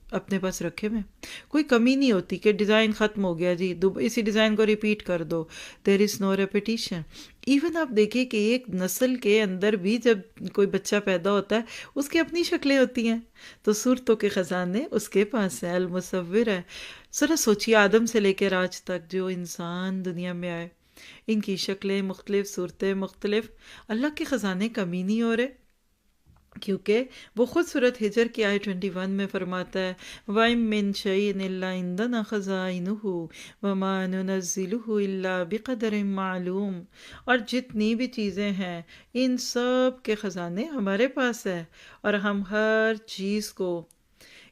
اپنے پاس رکھے ہوئے، کوئی کمی نہیں ہوتی کہ ڈیزائن ختم ہو گیا جی، اسی ڈیزائن کو ریپیٹ کر دو، دیر از نو ریپیٹیشن۔ ایون آپ دیکھیں کہ ایک نسل کے اندر بھی جب کوئی بچہ پیدا ہوتا ہے اس کی اپنی شکلیں ہوتی ہیں، تو صورتوں کے خزانے اس کے پاس ہیں، المصور ہے۔ ذرا سوچیے، آدم سے لے کر آج تک جو انسان دنیا میں آئے، ان کی شکلیں مختلف، صورتیں مختلف، اللہ کے خزانے کمی نہیں ہو رہے، کیونکہ وہ خود سورۃ ہجر کی آیت 21 میں فرماتا ہے، وَإِن مِّن شَيْءٍ إِلَّا عِندَنَا خَزَائِنُهُ وَمَا نُنَزِّلُهُ إِلَّا بِقَدَرٍ مَّعْلُومٍ، اور جتنی بھی چیزیں ہیں ان سب کے خزانے ہمارے پاس ہے، اور ہم ہر چیز کو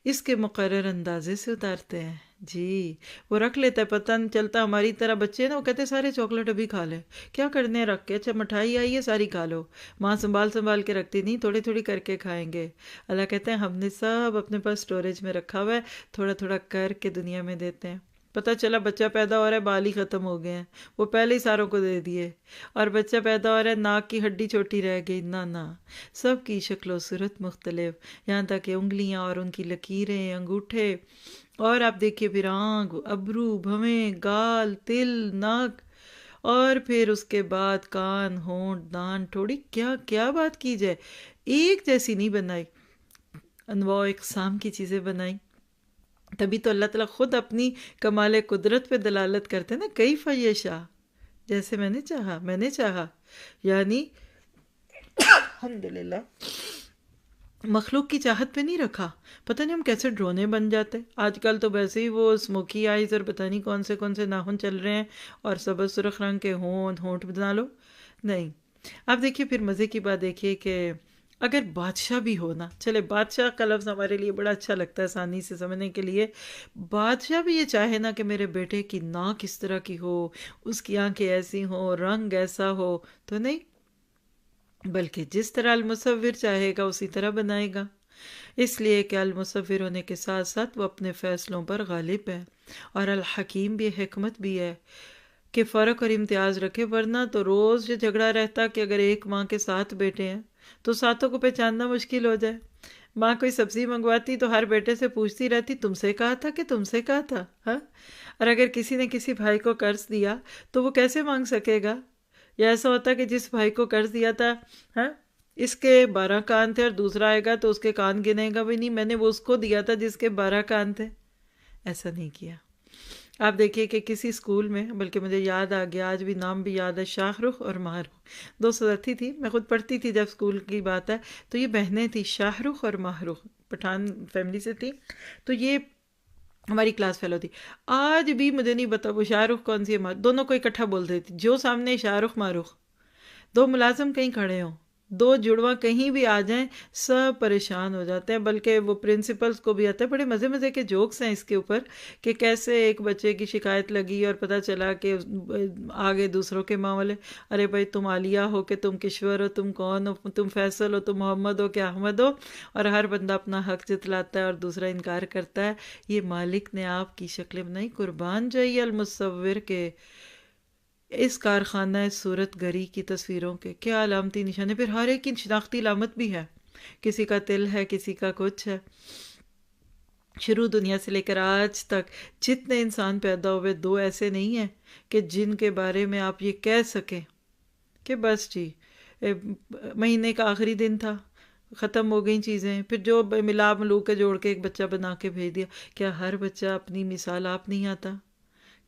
اس کے مقرر اندازے سے اتارتے ہیں۔ جی، وہ رکھ لیتا ہے، پتہ نہیں چلتا۔ ہماری طرح بچے نا، وہ کہتے ہیں سارے چاکلیٹ ابھی کھا لے، کیا کرنے رکھ کے، اچھا مٹھائی آئی ہے ساری کھا لو، ماں سنبھال کے رکھتی نہیں، تھوڑی تھوڑی کر کے کھائیں گے۔ اللہ کہتے ہیں ہم نے سب اپنے پاس سٹوریج میں رکھا ہوا ہے، تھوڑا تھوڑا کر کے دنیا میں دیتے ہیں۔ پتہ چلا بچہ پیدا ہو رہا ہے، بال ہی ختم ہو گئے ہیں، وہ پہلے ہی ساروں کو دے دیے، اور بچہ پیدا ہو رہا ہے، ناک کی ہڈی چھوٹی رہ گئی، نہ سب کی شکل و صورت مختلف، یہاں تک کہ انگلیاں اور ان کی لکیریں، انگوٹھے، اور آپ دیکھیے پھر آنکھ، ابرو، بھویں، گال، تل، ناک، اور پھر اس کے بعد کان، ہونٹ، دان، ٹھوڑی، کیا کیا بات کی جائے، ایک جیسی نہیں بنائی، انواع اقسام کی چیزیں بنائی۔ تبھی تو اللہ تعالیٰ خود اپنی کمال قدرت پہ دلالت کرتے ہیں نا، کیف یشاء، جیسے میں نے چاہا، یعنی الحمدللہ مخلوق کی چاہت پہ نہیں رکھا۔ پتہ نہیں ہم کیسے ڈرونے بن جاتے۔ آج کل تو ویسے ہی وہ اسموکی آئیز اور پتہ نہیں کون سے ناخن چل رہے ہیں، اور سبز سرخ رنگ کے ہونٹ بنا لو، نہیں. آپ دیکھیے پھر مزے کی بات دیکھیے کہ اگر بادشاہ بھی ہو نا، چلے بادشاہ کا لفظ ہمارے لیے بڑا اچھا لگتا ہے آسانی سے سمجھنے کے لیے، بادشاہ بھی یہ چاہے نا کہ میرے بیٹے کی ناک اس طرح کی ہو، اس کی آنکھیں ایسی ہوں، رنگ ایسا ہو، تو نہیں، بلکہ جس طرح المصور چاہے گا اسی طرح بنائے گا. اس لیے کہ المصور ہونے کے ساتھ ساتھ وہ اپنے فیصلوں پر غالب ہے، اور الحکیم بھی، حکمت بھی ہے کہ فرق اور امتیاز رکھے. ورنہ تو روز یہ جھگڑا رہتا کہ اگر ایک ماں کے 7 بیٹے ہیں تو 7 کو پہچاننا مشکل ہو جائے. ماں کوئی سبزی منگواتی تو ہر بیٹے سے پوچھتی رہتی تم سے کہا تھا کہ تم سے کہا تھا، ہاں. اور اگر کسی نے کسی بھائی کو قرض دیا تو وہ کیسے مانگ سکے گا؟ یا ایسا ہوتا کہ جس بھائی کو قرض دیا تھا، ہاں، اس کے 12 کان تھے اور دوسرا آئے گا تو اس کے کان گنے گا بھی نہیں، میں نے وہ اس کو دیا تھا جس کے 12 کان تھے. ایسا نہیں کیا. آپ دیکھیے کہ کسی اسکول میں، بلکہ مجھے یاد آ گیا، آج بھی نام بھی یاد ہے، شاہ رخ اور ماہ رخ، 2 ساتھی تھی. میں خود پڑھتی تھی جب اسکول کی بات ہے تو یہ بہنیں تھیں، شاہ رخ اور ماہ رخ، پٹھان فیملی سے تھی. تو یہ ہماری کلاس فیلو تھی. آج بھی مجھے نہیں بتا وہ شاہ رخ کون سی ہے، دونوں کو اکٹھا بول دیتی. جو سامنے شاہ رخ ماہ رخ، 2 ملازم کہیں کھڑے ہوں، 2 جڑواں کہیں بھی آ جائیں، سب پریشان ہو جاتے ہیں. بلکہ وہ پرنسپلز کو بھی آتا ہے. بڑے مزے مزے کے جوکس ہیں اس کے اوپر کہ کیسے ایک بچے کی شکایت لگی اور پتہ چلا کہ آگے دوسروں کے ماں والے، ارے بھائی تم عالیہ ہو کہ تم کشور ہو، تم کون ہو، تم فیصل ہو، تم محمد ہو کہ احمد ہو، اور ہر بندہ اپنا حق جتلاتا ہے اور دوسرا انکار کرتا ہے. یہ مالک نے آپ کی شکلیں بنائی. قربان جائیے المصور کے اس کارخانہ صورت گری کی تصویروں کے کیا علامتی نشانے. پھر ہر ایک کی شناختی علامت بھی ہے، کسی کا تل ہے، کسی کا کچھ ہے. شروع دنیا سے لے کر آج تک جتنے انسان پیدا ہوئے 2 ایسے نہیں ہیں کہ جن کے بارے میں آپ یہ کہہ سکیں کہ بس جی مہینے کا آخری دن تھا، ختم ہو گئیں چیزیں، پھر جو ملا ملو کے جوڑ کے ایک بچہ بنا کے بھیج دیا. کیا ہر بچہ اپنی مثال آپ نہیں آتا؟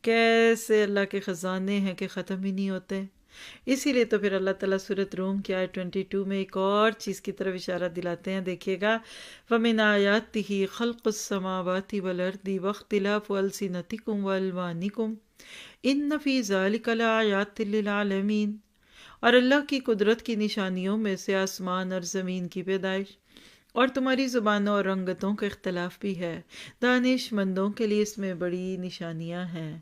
کیسے اللہ کے خزانے ہیں کہ ختم ہی نہیں ہوتے. اسی لیے تو پھر اللہ تعالیٰ سورۃ روم کی آیت 22 میں ایک اور چیز کی طرف اشارہ دلاتے ہیں. دیکھیے گا، وَمِنْ آیَاتِهِ خَلْقُ السَّمَاوَاتِ وَالْأَرْضِ وَاخْتِلَافُ أَلْسِنَتِكُمْ وَأَلْوَانِكُمْ إِنَّ فِي ذَلِكَ لَآيَاتٍ لِّلْعَالَمِينَ. اور اللہ کی قدرت کی نشانیوں میں سے آسمان اور زمین کی پیدائش اور تمہاری زبانوں اور رنگتوں کا اختلاف بھی ہے. دانش مندوں کے لیے اس میں بڑی نشانیاں ہیں.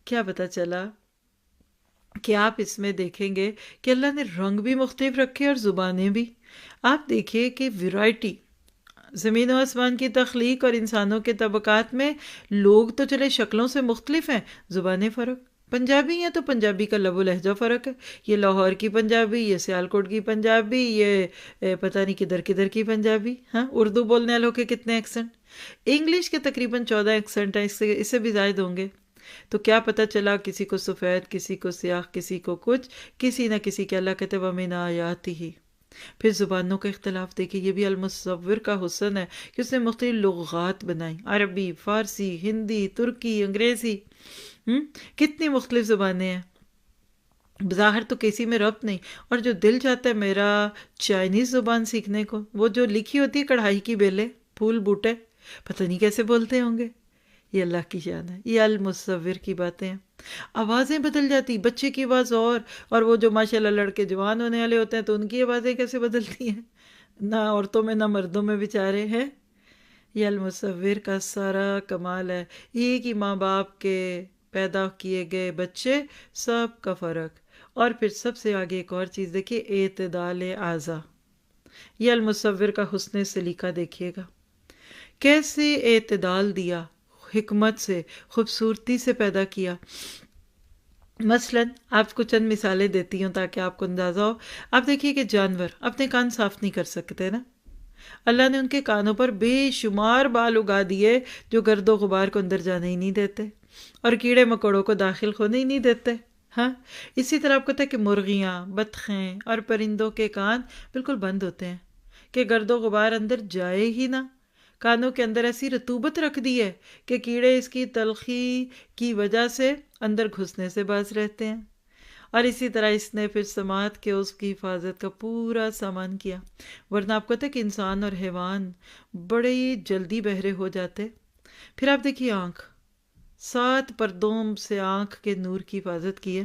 کیا پتہ چلا کہ آپ اس میں دیکھیں گے کہ اللہ نے رنگ بھی مختلف رکھے اور زبانیں بھی. آپ دیکھیے کہ ویرائٹی زمین و آسمان کی تخلیق اور انسانوں کے طبقات میں. لوگ تو چلے شکلوں سے مختلف ہیں، زبانیں فرق. پنجابی ہیں تو پنجابی کا لب و لہجہ فرق ہے. یہ لاہور کی پنجابی، یہ سیالکوٹ کی پنجابی، یہ پتہ نہیں کدھر کدھر کی پنجابی. ہاں، اردو بولنے والوں کے کتنے ایکسنٹ. انگلش کے تقریباً 14 ایکسنٹ ہیں، اس سے بھی زائد ہوں گے. تو کیا پتہ چلا کسی کو سفید، کسی کو سیاہ، کسی کو کچھ، کسی نہ کسی کے اللہ کہتے وَمِنْ آیَاتِهِ. پھر زبانوں کا اختلاف دیکھیں، یہ بھی المصور کا حسن ہے کہ اس نے مختلف لغات بنائیں، عربی، فارسی، ہندی، ترکی، انگریزی. کتنی مختلف زبانیں ہیں. بظاہر تو کسی میں ربط نہیں، اور جو دل چاہتا ہے میرا چائنیز زبان سیکھنے کو، وہ جو لکھی ہوتی ہے کڑھائی کی بیلیں، پھول بوٹے، پتہ نہیں کیسے بولتے ہوں گے. یہ اللہ کی شان ہے، یہ المصور کی باتیں ہیں. آوازیں بدل جاتی، بچے کی آواز اور وہ جو ماشاءاللہ لڑکے جوان ہونے والے ہوتے ہیں تو ان کی آوازیں کیسے بدلتی ہیں، نہ عورتوں میں نہ مردوں میں بیچارے ہیں. یہ المصور کا سارا کمال ہے. ایک ہی ماں باپ کے پیدا کیے گئے بچے، سب کا فرق. اور پھر سب سے آگے ایک اور چیز دیکھیے، اعتدال اعضاء. یہ المصور کا حسن سلیقہ دیکھیے گا، کیسے اعتدال دیا، حکمت سے، خوبصورتی سے پیدا کیا. مثلاً آپ کو چند مثالیں دیتی ہوں تاکہ آپ کو اندازہ ہو. آپ دیکھیے کہ جانور اپنے کان صاف نہیں کر سکتے نا، اللہ نے ان کے کانوں پر بے شمار بال اگا دیے جو گرد و غبار کو اندر جانے ہی نہیں دیتے اور کیڑے مکوڑوں کو داخل ہونے ہی نہیں دیتے. ہاں، اسی طرح آپ کو پتہ ہے کہ مرغیاں، بطخیں اور پرندوں کے کان بالکل بند ہوتے ہیں کہ گرد و غبار اندر جائے ہی نہ. کانوں کے اندر ایسی رطوبت رکھ دی ہے کہ کیڑے اس کی تلخی کی وجہ سے اندر گھسنے سے باز رہتے ہیں. اور اسی طرح اس نے پھر سماعت کے اس کی حفاظت کا پورا سامان کیا. ورنہ آپ کو پتہ ہے کہ انسان اور حیوان بڑے جلدی بہرے ہو جاتے. پھر آپ دیکھیے آنکھ، 7 پردوں سے آنکھ کے نور کی حفاظت کی ہے.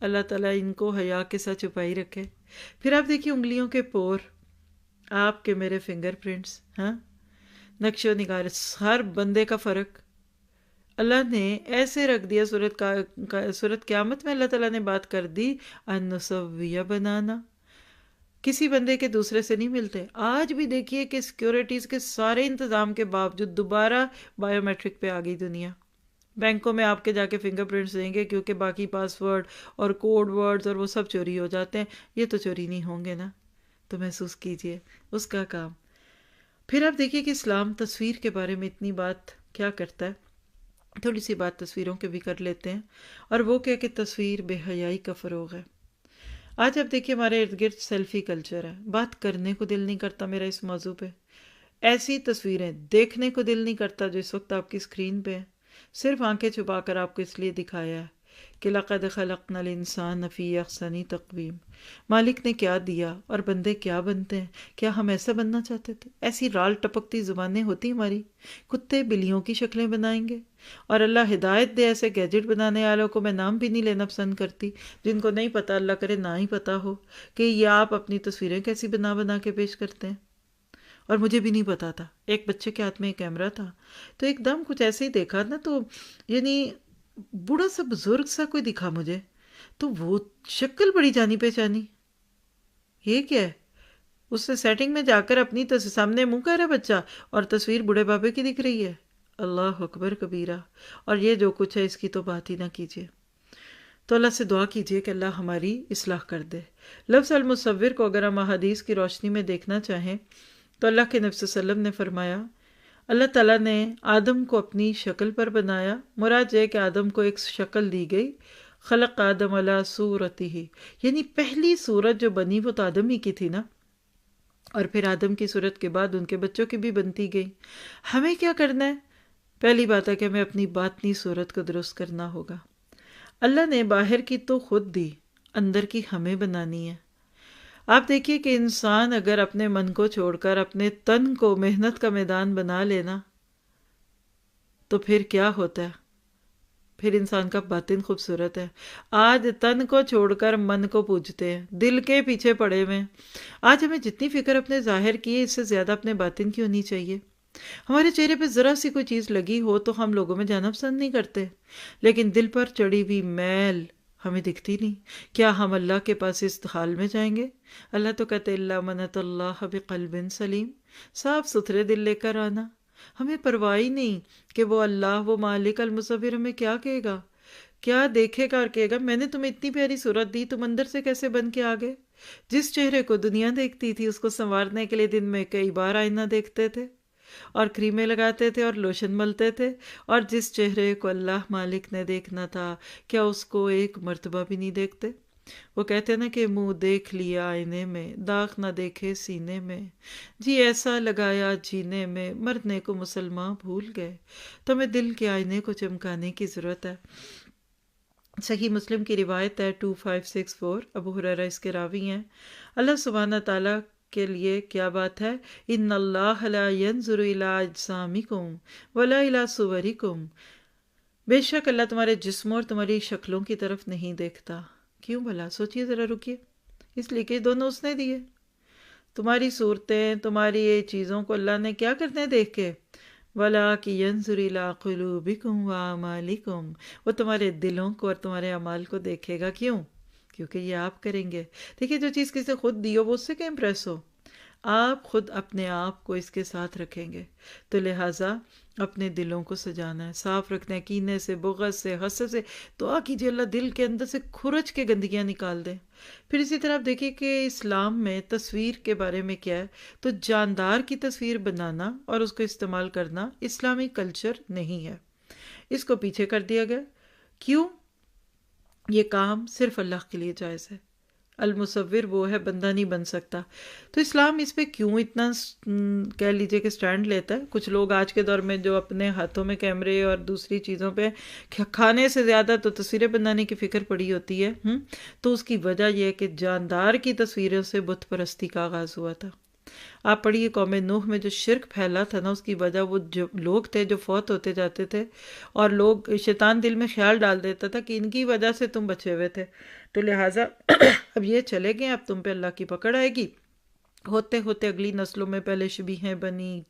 اللہ تعالیٰ ان کو حیا کے ساتھ چھپائی رکھے۔ پھر آپ دیکھیے انگلیوں کے پور، آپ کے میرے فنگر پرنٹس، ہاں، نقش و نگار، ہر بندے کا فرق اللہ نے ایسے رکھ دیا۔ صورت قیامت میں اللہ تعالیٰ نے بات کر دی، ان نسویہ بنانا، کسی بندے کے دوسرے سے نہیں ملتے۔ آج بھی دیکھیے کہ سیکیورٹیز کے سارے انتظام کے باوجود دوبارہ بائیو میٹرک پہ آ گئی دنیا۔ بینکوں میں آپ کے جا کے فنگر پرنٹس دیں گے کیونکہ باقی پاس ورڈ اور کوڈ ورڈز اور وہ سب چوری ہو جاتے ہیں، یہ تو چوری نہیں ہوں گے نا۔ تو محسوس کیجئے اس کا کام۔ پھر آپ دیکھیے کہ اسلام تصویر کے بارے میں اتنی بات کیا کرتا ہے، تھوڑی سی بات تصویروں کے بھی کر لیتے ہیں، اور وہ کیا کہ تصویر بے حیائی کا فروغ ہے۔ آج آپ دیکھیے ہمارے ارد گرد سیلفی کلچر ہے، بات کرنے کو دل نہیں کرتا میرا اس موضوع پہ، ایسی تصویریں دیکھنے کو دل نہیں کرتا جو اس وقت آپ کی اسکرین پہ ہے، صرف آنکھیں چھپا کر آپ کو اس لیے دکھایا ہے کہ لقد خلقنا الانسان فی احسن تقویم، مالک نے کیا دیا اور بندے کیا بنتے ہیں۔ کیا ہم ایسا بننا چاہتے تھے؟ ایسی رال ٹپکتی زبانیں ہوتی ہماری، کتے بلیوں کی شکلیں بنائیں گے، اور اللہ ہدایت دے ایسے گیجٹ بنانے والوں کو میں نام بھی نہیں لینا پسند کرتی، جن کو نہیں پتا، اللہ کرے نہ ہی پتا ہو کہ یہ آپ اپنی تصویریں کیسی بنا بنا کے پیش کرتے ہیں۔ اور مجھے بھی نہیں پتا تھا، ایک بچے کے ہاتھ میں ایک کیمرہ تھا تو ایک دم کچھ ایسے ہی دیکھا نا، تو یعنی بوڑھا سا بزرگ سا کوئی دکھا مجھے، تو وہ شکل بڑی جانی پہچانی، یہ کیا ہے؟ اس سے سیٹنگ میں جا کر اپنی سامنے منہ کر رہا ہے بچہ، اور تصویر بوڑھے بابے کی دکھ رہی ہے۔ اللہ اکبر کبیرہ، اور یہ جو کچھ ہے اس کی تو بات ہی نہ کیجیے۔ تو اللہ سے دعا کیجیے کہ اللہ ہماری اصلاح کر دے۔ لفظ المصور کو اگر ہم احادیث کی روشنی میں دیکھنا چاہیں تو اللہ کے نبی صلی اللہ علیہ وسلم نے فرمایا، اللہ تعالیٰ نے آدم کو اپنی شکل پر بنایا، مراد یہ کہ آدم کو ایک شکل دی گئی، خلق آدم علی صورتہ، یعنی پہلی صورت جو بنی وہ تو آدم ہی کی تھی نا، اور پھر آدم کی صورت کے بعد ان کے بچوں کی بھی بنتی گئی۔ ہمیں کیا کرنا ہے؟ پہلی بات ہے کہ ہمیں اپنی باطنی صورت کو درست کرنا ہوگا۔ اللہ نے باہر کی تو خود دی، اندر کی ہمیں بنانی ہے۔ آپ دیکھیے کہ انسان اگر اپنے من کو چھوڑ کر اپنے تن کو محنت کا میدان بنا لینا تو پھر کیا ہوتا ہے؟ پھر انسان کا باطن خوبصورت ہے۔ آج تن کو چھوڑ کر من کو پوجتے ہیں، دل کے پیچھے پڑے ہوئے ہیں۔ آج ہمیں جتنی فکر اپنے ظاہر کی ہے اس سے زیادہ اپنے باطن کی ہونی چاہیے۔ ہمارے چہرے پہ ذرا سی کوئی چیز لگی ہو تو ہم لوگوں میں جانا پسند نہیں کرتے، لیکن دل پر چڑھی ہوئی میل ہمیں دکھتی نہیں۔ کیا ہم اللہ کے پاس اس حال میں جائیں گے؟ اللہ تو کہتے اللہ من اتى اللہ بقلب سلیم، صاف ستھرے دل لے کر آنا۔ ہمیں پرواہ ہی نہیں کہ وہ اللہ، وہ مالک المصور ہمیں کیا کہے گا، کیا دیکھے گا اور کہے گا میں نے تمہیں اتنی پیاری صورت دی، تم اندر سے کیسے بن کے آگے؟ جس چہرے کو دنیا دیکھتی تھی اس کو سنوارنے کے لیے دن میں کئی بار آئینہ دیکھتے تھے اور کریمیں لگاتے تھے اور لوشن ملتے تھے، اور جس چہرے کو اللہ مالک نے دیکھنا تھا کیا اس کو ایک مرتبہ بھی نہیں دیکھتے؟ وہ کہتے ہیں نا کہ منہ دیکھ لیا آئینے میں، داغ نہ دیکھے سینے میں، جی ایسا لگایا جینے میں، مرنے کو مسلمان بھول گئے۔ تو ہمیں دل کے آئینے کو چمکانے کی ضرورت ہے۔ صحیح مسلم کی روایت ہے 2564، ابو ہریرہ اس کے راوی ہیں۔ اللہ سبحانہ تعالیٰ کے لیے کیا بات ہے، ان اللہ لا ينظر الى اجسامکم ولا الى صورکم، بے شک اللہ تمہارے جسموں اور تمہاری شکلوں کی طرف نہیں دیکھتا۔ کیوں بھلا؟ سوچئے ذرا، رکیے۔ اس لیے کہ دونوں اس نے دیے، تمہاری صورتیں، تمہاری یہ چیزوں کو اللہ نے کیا کرنے دیکھ کے، وَلَٰكِن يَنظُرُ إِلَىٰ قُلُوبِكُمْ وَأَعْمَالِكُمْ، وہ تمہارے دلوں کو اور تمہارے اعمال کو دیکھے گا۔ کیوں؟ کیونکہ یہ آپ کریں گے۔ دیکھیے جو چیز کسی خود دی ہو وہ اس سے کیا امپریس ہو، آپ خود اپنے آپ کو اس کے ساتھ رکھیں گے، تو لہٰذا اپنے دلوں کو سجانا ہے، صاف رکھنا ہے، کینے سے، بغض سے، حسد سے۔ دعا کیجیے اللہ دل کے اندر سے کھرچ کے گندگیاں نکال دے۔ پھر اسی طرح آپ دیکھیے کہ اسلام میں تصویر کے بارے میں کیا ہے، تو جاندار کی تصویر بنانا اور اس کو استعمال کرنا اسلامی کلچر نہیں ہے، اس کو پیچھے کر دیا گیا۔ کیوں؟ یہ کام صرف اللہ کے لیے جائز ہے، المصور وہ ہے، بندہ نہیں بن سکتا۔ تو اسلام اس پہ کیوں اتنا کہہ لیجئے کہ سٹینڈ لیتا ہے؟ کچھ لوگ آج کے دور میں جو اپنے ہاتھوں میں کیمرے اور دوسری چیزوں پہ کھانے سے زیادہ تو تصویریں بنانے کی فکر پڑی ہوتی ہے، تو اس کی وجہ یہ ہے کہ جاندار کی تصویروں سے بت پرستی کا آغاز ہوا تھا۔ آپ پڑھیے قوم نوح میں جو شرک پھیلا تھا نا، اس کی وجہ وہ جو لوگ تھے جو فوت ہوتے جاتے تھے، اور لوگ شیطان دل میں خیال ڈال دیتا تھا کہ ان کی وجہ سے تم بچے ہوئے تھے، تو لہٰذا اب یہ چلے گئے، اب تم پہ اللہ کی پکڑ آئے گی۔ ہوتے ہوتے اگلی نسلوں میں پہلے شبیہیں بنی،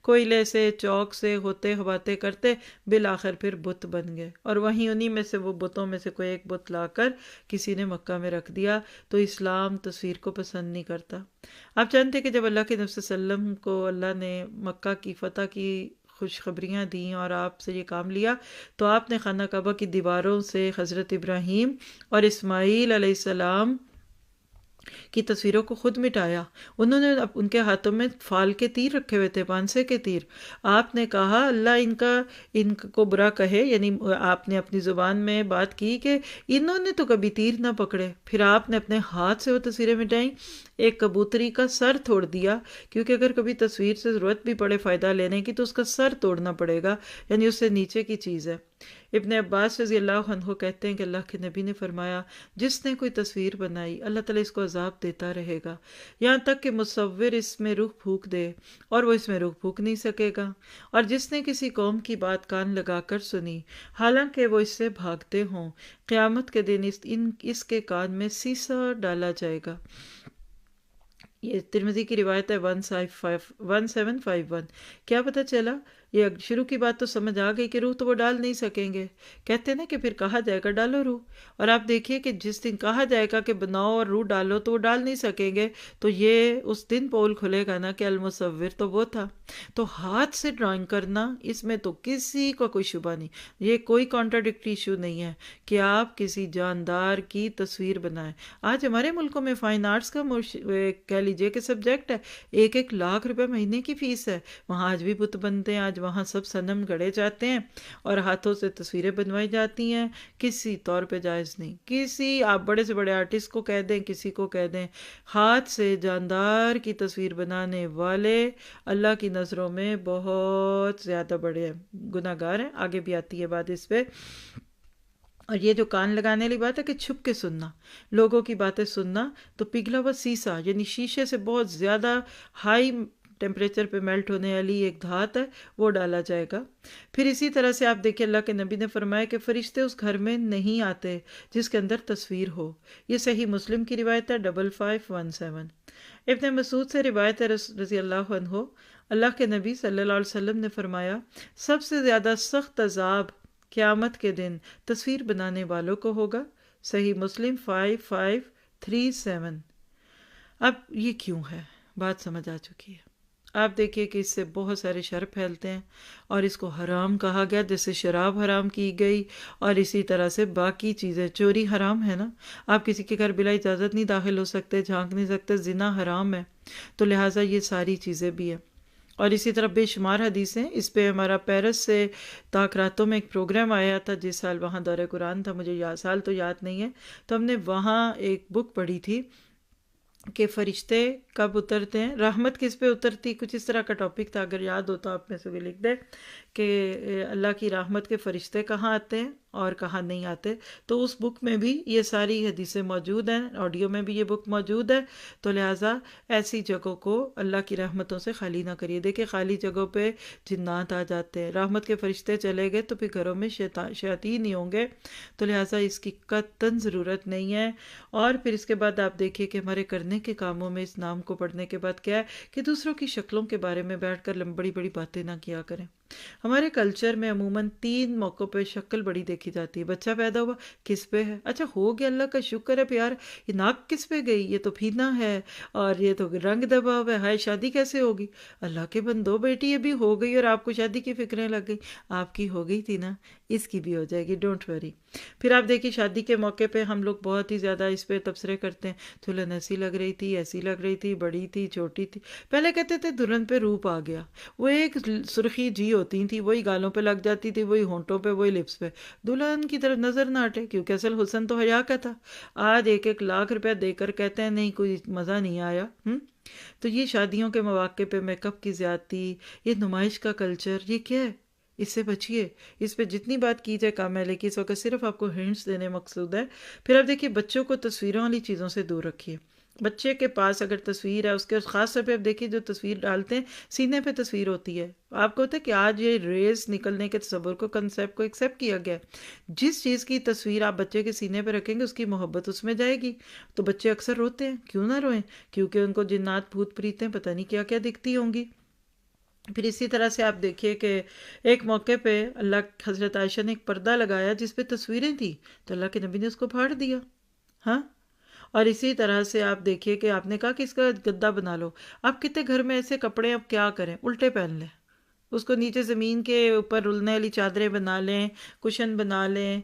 کوئلے سے چوک سے ہوتے ہواتے کرتے بالآخر پھر بت بن گئے، اور وہیں انہی میں سے وہ بتوں میں سے کوئی ایک بت لا کر کسی نے مکہ میں رکھ دیا۔ تو اسلام تصویر کو پسند نہیں کرتا۔ آپ جانتے کہ جب اللہ کے نبی صلی اللہ علیہ وسلم کو اللہ نے مکہ کی فتح کی خوشخبریاں دیں اور آپ سے یہ کام لیا، تو آپ نے خانہ کعبہ کی دیواروں سے حضرت ابراہیم اور اسماعیل علیہ السلام کی تصویروں کو خود مٹایا۔ انہوں نے ان کے ہاتھوں میں فال کے تیر رکھے ہوئے تھے، پانسے کے تیر۔ آپ نے کہا اللہ ان کو برا کہے، یعنی آپ نے اپنی زبان میں بات کی کہ انہوں نے تو کبھی تیر نہ پکڑے، پھر آپ نے اپنے ہاتھ سے وہ تصویریں مٹائیں، ایک کبوتری کا سر توڑ دیا، کیونکہ اگر کبھی تصویر سے ضرورت بھی پڑے فائدہ لینے کی تو اس کا سر توڑنا پڑے گا، یعنی اس سے نیچے کی چیز ہے۔ ابن عباس رضی اللہ عنہ کہتے ہیں کہ اللہ کے نبی نے فرمایا، جس نے کوئی تصویر بنائی اللہ تعالیٰ اس کو عذاب دیتا رہے گا یہاں تک کہ مصور اس میں روح پھونک دے، اور وہ اس میں روح پھونک نہیں سکے گا۔ اور جس نے کسی قوم کی بات کان لگا کر سنی حالانکہ وہ اس سے بھاگتے ہوں، قیامت کے دن اس کے کان میں سیسا ڈالا جائے گا۔ یہ ترمذی کی روایت ہے 1751۔ کیا پتہ چلا؟ یہ شروع کی بات تو سمجھ آ گئی کہ روح تو وہ ڈال نہیں سکیں گے، کہتے نا کہ پھر کہا جائے گا ڈالو روح، اور آپ دیکھیے کہ جس دن کہا جائے گا کہ بناؤ اور روح ڈالو تو وہ ڈال نہیں سکیں گے، تو یہ اس دن پول کھلے گا نا کہ المصور تو وہ تھا۔ تو ہاتھ سے ڈرائنگ کرنا، اس میں تو کسی کو کوئی شبہ نہیں، یہ کوئی کانٹراڈکٹری ایشو نہیں ہے کہ آپ کسی جاندار کی تصویر بنائیں۔ آج ہمارے ملکوں میں فائن آرٹس کا کہہ لیجئے کہ سبجیکٹ ہے، 1,00,000 روپے مہینے کی فیس ہے، وہاں آج بھی بت بنتے ہیں، آج وہاں سب صنم گڑے جاتے ہیں اور ہاتھوں سے تصویریں بنوائی جاتی ہیں، کسی طور پہ جائز نہیں۔ کسی آپ بڑے سے بڑے آرٹسٹ کو کہہ دیں، کسی کو کہہ دیں، ہاتھ سے جاندار کی تصویر بنانے والے اللہ کی نظروں میں بہت زیادہ بڑے ہیں، گناہ گار ہیں۔ آگے بھی آتی ہے بات اس پہ۔ اور یہ جو کان لگانے والی بات ہے کہ چھپ کے سننا، لوگوں کی باتیں سننا، تو پگھلا ہوا سیسا یعنی شیشے سے بہت زیادہ ہائی ٹیمپریچر پہ میلٹ ہونے والی ایک دھات ہے، وہ ڈالا جائے گا۔ پھر اسی طرح سے آپ دیکھیں اللہ کے نبی نے فرمایا کہ فرشتے اس گھر میں نہیں آتے جس کے اندر تصویر ہو۔ یہ صحیح مسلم کی روایت ہے 5517۔ ابن مسعود سے روایت ہے رضی اللہ عنہ، اللہ کے نبی صلی اللہ علیہ وسلم نے فرمایا، سب سے زیادہ سخت عذاب قیامت کے دن تصویر بنانے والوں کو ہوگا۔ صحیح مسلم 5537۔ اب یہ کیوں ہے؟ بات سمجھ آ چکی ہے۔ آپ دیکھیے کہ اس سے بہت سارے شر پھیلتے ہیں، اور اس کو حرام کہا گیا، جیسے شراب حرام کی گئی، اور اسی طرح سے باقی چیزیں، چوری حرام ہے نا، آپ کسی کے گھر بلا اجازت نہیں داخل ہو سکتے، جھانک نہیں سکتے، زنا حرام ہے، تو لہٰذا یہ ساری چیزیں بھی ہیں۔ اور اسی طرح بے شمار حدیثیں، اس پہ ہمارا پیرس سے تاکراتوں میں ایک پروگرام آیا تھا، جس سال وہاں دورہ قرآن تھا، مجھے سال تو یاد نہیں ہے، تو ہم نے وہاں ایک بک پڑھی تھی کہ فرشتے کب اترتے ہیں، رحمت کس پہ اترتی، کچھ اس طرح کا ٹاپک تھا، اگر یاد ہو تو آپ میں سے بھی لکھ دیں کہ اللہ کی رحمت کے فرشتے کہاں آتے ہیں اور کہاں نہیں آتے۔ تو اس بک میں بھی یہ ساری حدیثیں موجود ہیں، آڈیو میں بھی یہ بک موجود ہے، تو لہٰذا ایسی جگہوں کو اللہ کی رحمتوں سے خالی نہ کریے۔ دیکھیں خالی جگہوں پہ جنات آ جاتے ہیں، رحمت کے فرشتے چلے گئے تو پھر گھروں میں شیاطین ہی ہوں گے، تو لہٰذا اس کی قطعاً ضرورت نہیں ہے۔ اور پھر اس کے بعد آپ دیکھیے کہ ہمارے کرنے کے کاموں میں اس نام کو پڑھنے کے بعد کیا ہے کہ دوسروں کی شکلوں کے بارے میں بیٹھ کر بڑی بڑی باتیں نہ کیا کریں۔ ہمارے کلچر میں عموماً 3 موقعوں پہ شکل بڑی دیکھی جاتی ہے۔ بچہ پیدا ہوا، کس پہ ہے؟ اچھا ہو گیا، اللہ کا شکر ہے پیار، یہ ناک کس پہ گئی؟ یہ تو پھینا ہے، اور یہ تو رنگ دبا ہوا ہے، ہائے شادی کیسے ہوگی؟ اللہ کے بندو، بیٹی یہ بھی ہو گئی اور آپ کو شادی کی فکریں لگ گئی۔ آپ کی ہو گئی تھی نا، اس کی بھی ہو جائے گی، ڈونٹ وری۔ پھر آپ دیکھیے شادی کے موقع پہ ہم لوگ بہت ہی زیادہ اس پہ تبصرے کرتے ہیں، دلہن ایسی لگ رہی تھی، ایسی لگ رہی تھی، بڑی تھی، چھوٹی تھی۔ پہلے کہتے تھے دلہن پہ روپ آ گیا، وہ ایک سرخی جی ہوتی تھی، وہی گالوں پہ لگ جاتی تھی، وہی ہونٹوں پہ، وہی لپس پہ، دلہن کی طرف نظر نہ ہٹے، کیونکہ اصل حسن تو حیا کا تھا۔ آج 1,00,000 روپیہ دے کر کہتے ہیں نہیں کوئی مزہ نہیں آیا۔ تو یہ شادیوں کے مواقع پہ میک اپ کی زیادتی، یہ نمائش کا کلچر، یہ کیا ہے؟ اس سے بچیے، اس پہ جتنی بات کی جائے کام ہے، لیکن اس وقت صرف آپ کو ہنٹس دینے مقصود ہے۔ پھر آپ دیکھیے بچوں کو تصویروں والی چیزوں سے دور رکھیے۔ بچے کے پاس اگر تصویر ہے اس کے، خاص طور پہ آپ دیکھیے جو تصویر ڈالتے ہیں سینے پہ تصویر ہوتی ہے، آپ کو ہوتا ہے کہ آج یہ ریز نکلنے کے تصور کو، کنسیپٹ کو ایکسیپٹ کیا گیا ہے، جس چیز کی تصویر آپ بچے کے سینے پہ رکھیں گے اس کی محبت اس میں جائے گی. تو بچے اکثر روتے ہیں، کیوں نہ روئیں؟ کیونکہ ان کو جنات بھوت پریتیں پتہ نہیں کیا کیا دکھتی ہوں گی. پھر اسی طرح سے آپ دیکھیے کہ ایک موقع پہ اللہ، حضرت عائشہ نے ایک پردہ لگایا جس پہ تصویریں تھیں، تو اللہ کے نبی نے اس کو پھاڑ دیا. ہاں. اور اسی طرح سے آپ دیکھیے کہ آپ نے کہا کہ اس کا گدا بنا لو، آپ کتنے گھر میں ایسے کپڑے اب کیا کریں، الٹے پہن لیں، اس کو نیچے زمین کے اوپر رلنے والی چادریں بنا لیں، کشن بنا لیں،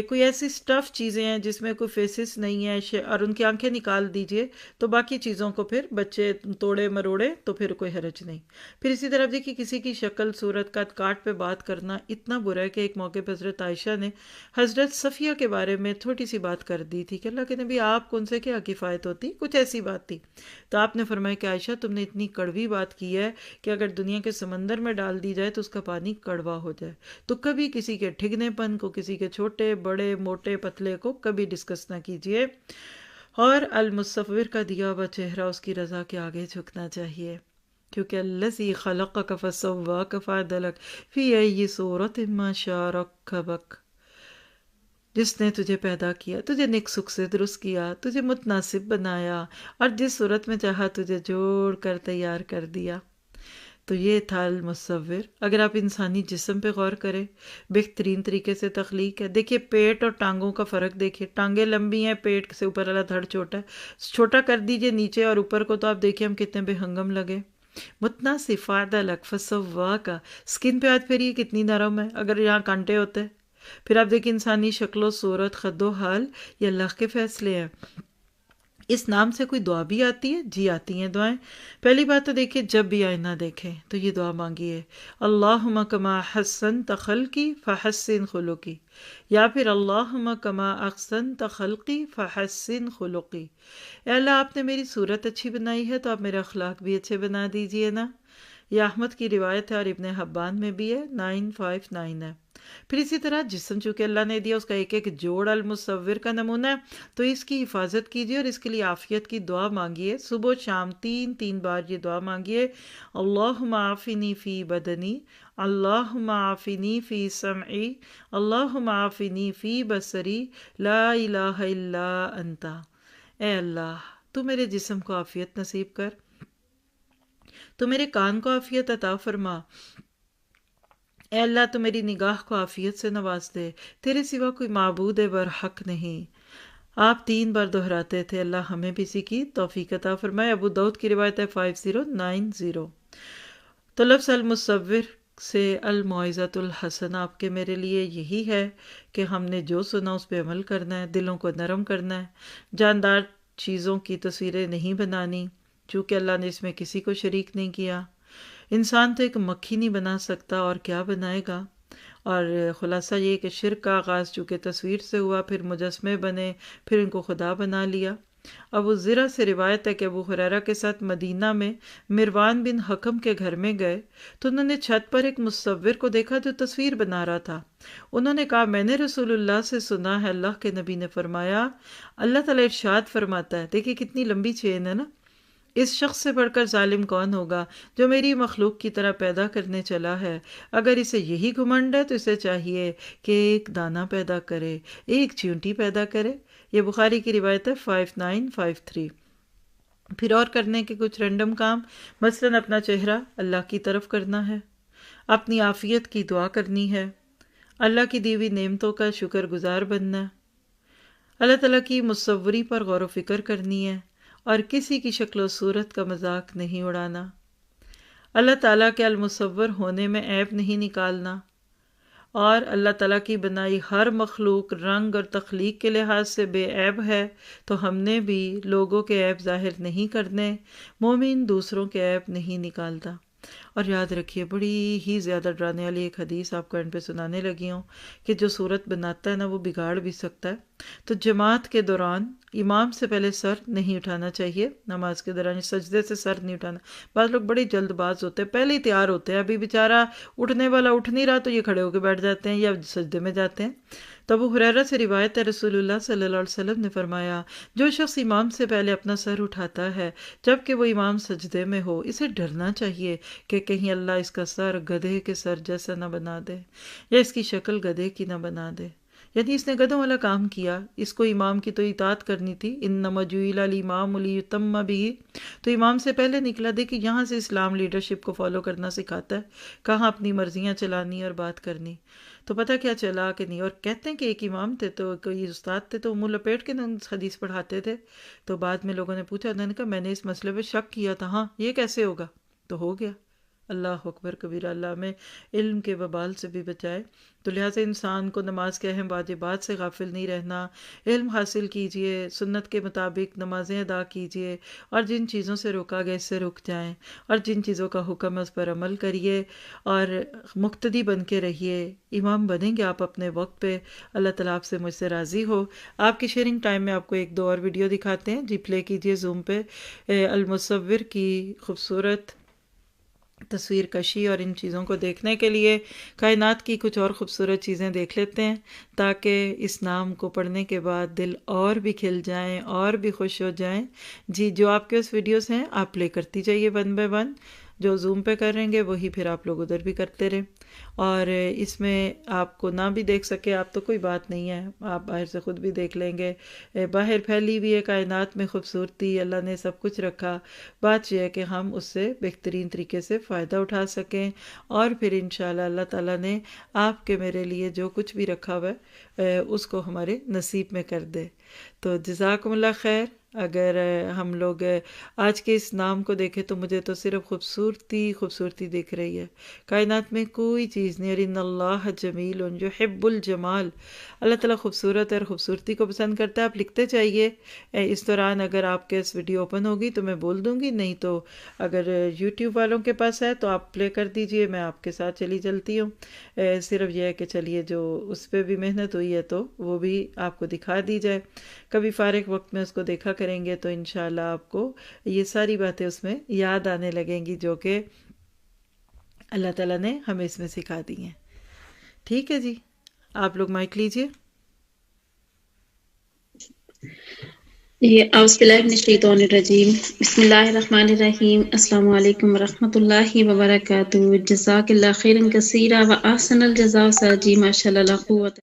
کوئی ایسی سٹف چیزیں ہیں جس میں کوئی فیسز نہیں ہے، اور ان کی آنکھیں نکال دیجئے تو باقی چیزوں کو پھر بچے توڑے مروڑے تو پھر کوئی حرج نہیں. پھر اسی طرح دیکھیے کسی کی شکل صورت قد کاٹ پہ بات کرنا اتنا برا ہے کہ ایک موقع پہ حضرت عائشہ نے حضرت صفیہ کے بارے میں چھوٹی سی بات کر دی تھی کہ اللہ کے نبی آپ کو ان سے کیا کفایت ہوتی، کچھ ایسی بات تھی. تو آپ نے فرمایا کہ عائشہ تم نے اتنی کڑوی بات کی ہے کہ اگر دنیا کے سمندر میں ڈال دی جائے تو اس کا پانی کڑوا ہو جائے. تو کبھی کسی کے ٹھگنے پن کو، کسی کے چھوٹے بڑے موٹے پتلے کو کبھی ڈسکس نہ کیجیے، اور المصور کا دیا ہوا چہرہ اس کی رضا کے آگے جھکنا چاہیے، کیونکہ الذی خلقک فسواک فعدلک فی ای صورت ما شاء رکبک، جس نے تجھے پیدا کیا، تجھے نیک سکھ سے درست کیا، تجھے متناسب بنایا، اور جس صورت میں چاہا تجھے جوڑ کر تیار کر دیا. تو یہ تھا المصور. اگر آپ انسانی جسم پہ غور کریں، بہترین طریقے سے تخلیق ہے. دیکھیے پیٹ اور ٹانگوں کا فرق دیکھیے، ٹانگیں لمبی ہیں، پیٹ سے اوپر والا دھڑ چھوٹا ہے. چھوٹا کر دیجئے نیچے اور اوپر کو تو آپ دیکھیے ہم کتنے بے ہنگم لگے. متناسب فعدلک فسواک، سکن پہ ہاتھ پھیریے کتنی نرم ہے اگر یہاں کانٹے ہوتے. پھر آپ دیکھیں انسانی شکل و صورت، خد و حال، یہ اللہ کے فیصلے ہیں. اس نام سے کوئی دعا بھی آتی ہے؟ جی آتی ہیں دعائیں. پہلی بات تو دیکھیں جب بھی آئینہ دیکھیں تو یہ دعا مانگیے، اللہم کما حسنت خلقی فحسن خلقی، یا پھر اللہم کما احسنت خلقی فحسن خلقی. اے اللہ آپ نے میری صورت اچھی بنائی ہے تو آپ میرے اخلاق بھی اچھے بنا دیجئے نا. یہ احمد کی روایت ہے اور ابن حبان میں بھی ہے، 959 ہے. پھر اسی طرح جسم چونکہ اللہ نے دیا، اس کا ایک ایک جوڑ المصور کا نمونہ ہے، تو اس کی حفاظت کیجیے اور اس کے لیے عافیت کی دعا مانگیے. صبح و شام 3 بار یہ دعا مانگیے، اللہم عافنی فی بدنی، اللہم عافنی فی سمعی، اللہم عافنی فی بصری، لا الہ الا انت. اے اللہ تو میرے جسم کو عافیت نصیب کر، تو میرے کان کو عافیت عطا فرما، اے اللہ تو میری نگاہ کو عافیت سے نواز دے، تیرے سوا کوئی معبود برحق نہیں. آپ 3 بار دہراتے تھے. اللہ ہمیں بھی اسی کی توفیق عطا فرمائے. ابو داؤد کی روایت ہے 5090. تو لفظ المصور سے الموعظۃ الحسنہ آپ کے میرے لیے یہی ہے کہ ہم نے جو سنا اس پہ عمل کرنا ہے، دلوں کو نرم کرنا ہے، جاندار چیزوں کی تصویریں نہیں بنانی، چونکہ اللہ نے اس میں کسی کو شریک نہیں کیا. انسان تو ایک مکھی نہیں بنا سکتا اور کیا بنائے گا. اور خلاصہ یہ کہ شرک کا آغاز چونکہ تصویر سے ہوا، پھر مجسمے بنے، پھر ان کو خدا بنا لیا. ابو ذرا سے روایت ہے کہ ابو ہریرہ کے ساتھ مدینہ میں مروان بن حکم کے گھر میں گئے تو انہوں نے چھت پر ایک مصور کو دیکھا جو تصویر بنا رہا تھا. انہوں نے کہا میں نے رسول اللہ سے سنا ہے، اللہ کے نبی نے فرمایا، اللہ تعالیٰ ارشاد فرماتا ہے. دیکھیے کتنی لمبی چین ہے نا. اس شخص سے بڑھ کر ظالم کون ہوگا جو میری مخلوق کی طرح پیدا کرنے چلا ہے. اگر اسے یہی گھمنڈ ہے تو اسے چاہیے کہ ایک دانہ پیدا کرے، ایک چیونٹی پیدا کرے. یہ بخاری کی روایت ہے 5953. پھر اور کرنے کے کچھ رینڈم کام، مثلاً اپنا چہرہ اللہ کی طرف کرنا ہے، اپنی عافیت کی دعا کرنی ہے، اللہ کی دی ہوئی نعمتوں کا شکر گزار بننا ہے، اللہ تعالیٰ کی مصوری پر غور و فکر کرنی ہے، اور کسی کی شکل و صورت کا مذاق نہیں اڑانا. اللہ تعالیٰ کے المصور ہونے میں عیب نہیں نکالنا، اور اللہ تعالیٰ کی بنائی ہر مخلوق رنگ اور تخلیق کے لحاظ سے بے عیب ہے، تو ہم نے بھی لوگوں کے عیب ظاہر نہیں کرنے. مومن دوسروں کے عیب نہیں نکالتا. اور یاد رکھیے بڑی ہی زیادہ ڈرانے والی ایک حدیث آپ کو اینڈ پہ سنانے لگی ہوں کہ جو صورت بناتا ہے نا وہ بگاڑ بھی سکتا ہے. تو جماعت کے دوران امام سے پہلے سر نہیں اٹھانا چاہیے. نماز کے دوران سجدے سے سر نہیں اٹھانا. بعض لوگ بڑی جلد باز ہوتے ہیں، پہلے ہی تیار ہوتے ہیں، ابھی بیچارہ اٹھنے والا اٹھ نہیں رہا تو یہ کھڑے ہو کے بیٹھ جاتے ہیں یا سجدے میں جاتے ہیں. تو تو ابو ہریرہ سے روایت ہے رسول اللہ صلی اللہ علیہ وسلم نے فرمایا جو شخص امام سے پہلے اپنا سر اٹھاتا ہے جبکہ وہ امام سجدے میں ہو اسے ڈرنا چاہیے کہ کہیں اللہ اس کا سر گدھے کے سر جیسا نہ بنا دے یا اس کی شکل گدھے کی نہ بنا دے، یعنی اس نے گدھوں والا کام کیا، اس کو امام کی تو اطاعت کرنی تھی، انما جعل الامام لیتم بہ، تو امام سے پہلے نکلا، دیکھیں یہاں سے اسلام لیڈرشپ کو فالو کرنا سکھاتا ہے، کہاں اپنی مرضیاں چلانی اور بات کرنی۔ تو پتہ کیا چلا کہ نہیں، اور کہتے ہیں کہ ایک امام تھے تو کوئی استاد تھے تو منہ لپیٹ کے حدیث پڑھاتے تھے، تو بعد میں لوگوں نے پوچھا، انہوں نے کہا میں نے اس مسئلے پہ شک کیا تھا، ہاں یہ کیسے ہوگا، تو ہو گیا۔ اللہ اکبر کبیرہ، اللہ ہمیں علم کے وبال سے بھی بچائے۔ تو لہٰذا انسان کو نماز کے اہم واجبات سے غافل نہیں رہنا، علم حاصل کیجئے، سنت کے مطابق نمازیں ادا کیجئے، اور جن چیزوں سے روکا گیا اس سے رک جائیں، اور جن چیزوں کا حکم ہے اس پر عمل کریے، اور مقتدی بن کے رہیے، امام بنیں گے آپ اپنے وقت پہ، اللہ تعالیٰ آپ سے مجھ سے راضی ہو۔ آپ کی شیئرنگ ٹائم میں آپ کو ایک دو اور ویڈیو دکھاتے ہیں، جی پلے کیجئے زوم پہ، المصور کی خوبصورت تصویر کشی اور ان چیزوں کو دیکھنے کے لیے کائنات کی کچھ اور خوبصورت چیزیں دیکھ لیتے ہیں، تاکہ اس نام کو پڑھنے کے بعد دل اور بھی کھل جائیں اور بھی خوش ہو جائیں۔ جی جو آپ کے اس ویڈیوز ہیں آپ پلے کرتی جائیے ون بائی ون، جو زوم پہ کر رہیں گے وہی پھر آپ لوگ ادھر بھی کرتے رہیں، اور اس میں آپ کو نہ بھی دیکھ سکے آپ تو کوئی بات نہیں ہے، آپ باہر سے خود بھی دیکھ لیں گے۔ باہر پھیلی ہوئی ہے کائنات میں خوبصورتی، اللہ نے سب کچھ رکھا، بات یہ ہے کہ ہم اس سے بہترین طریقے سے فائدہ اٹھا سکیں، اور پھر انشاءاللہ اللہ تعالیٰ نے آپ کے میرے لیے جو کچھ بھی رکھا ہوا ہے اس کو ہمارے نصیب میں کر دے۔ تو جزاکم اللہ خیر۔ اگر ہم لوگ آج کے اس نام کو دیکھیں تو مجھے تو صرف خوبصورتی دکھ رہی ہے، کائنات میں کوئی چیز نہیں، اور ان اللہ جمیل یحب الجمال، اللہ تعالیٰ خوبصورت ہے اور خوبصورتی کو پسند کرتا ہے۔ آپ لکھتے چاہیے، اس دوران اگر آپ کے اس ویڈیو اوپن ہوگی تو میں بول دوں گی، نہیں تو اگر یوٹیوب والوں کے پاس ہے تو آپ پلے کر دیجئے، میں آپ کے ساتھ چلتی ہوں۔ صرف یہ ہے کہ چلیے جو اس پہ بھی محنت ہوئی ہے تو وہ بھی آپ کو دکھا دی جائے، کبھی فارغ وقت میں اس کو دیکھا کریں گے تو انشاءاللہ آپ کو یہ ساری باتیں اس میں یاد آنے لگیں گی جو کہ اللہ تعالیٰ نے ہمیں اس میں سکھا دی ہیں۔ ٹھیک ہے جی، آپ لوگ مائک لیجئے۔ اعوذ باللہ من الشیطان الرجیم، بسم اللہ الرحمن الرحیم، السلام علیکم ورحمۃ اللہ وبرکاتہ۔ جزاک اللہ خیرا کثیرا و احسن الجزاء ساجی، ماشاء اللہ لا قوت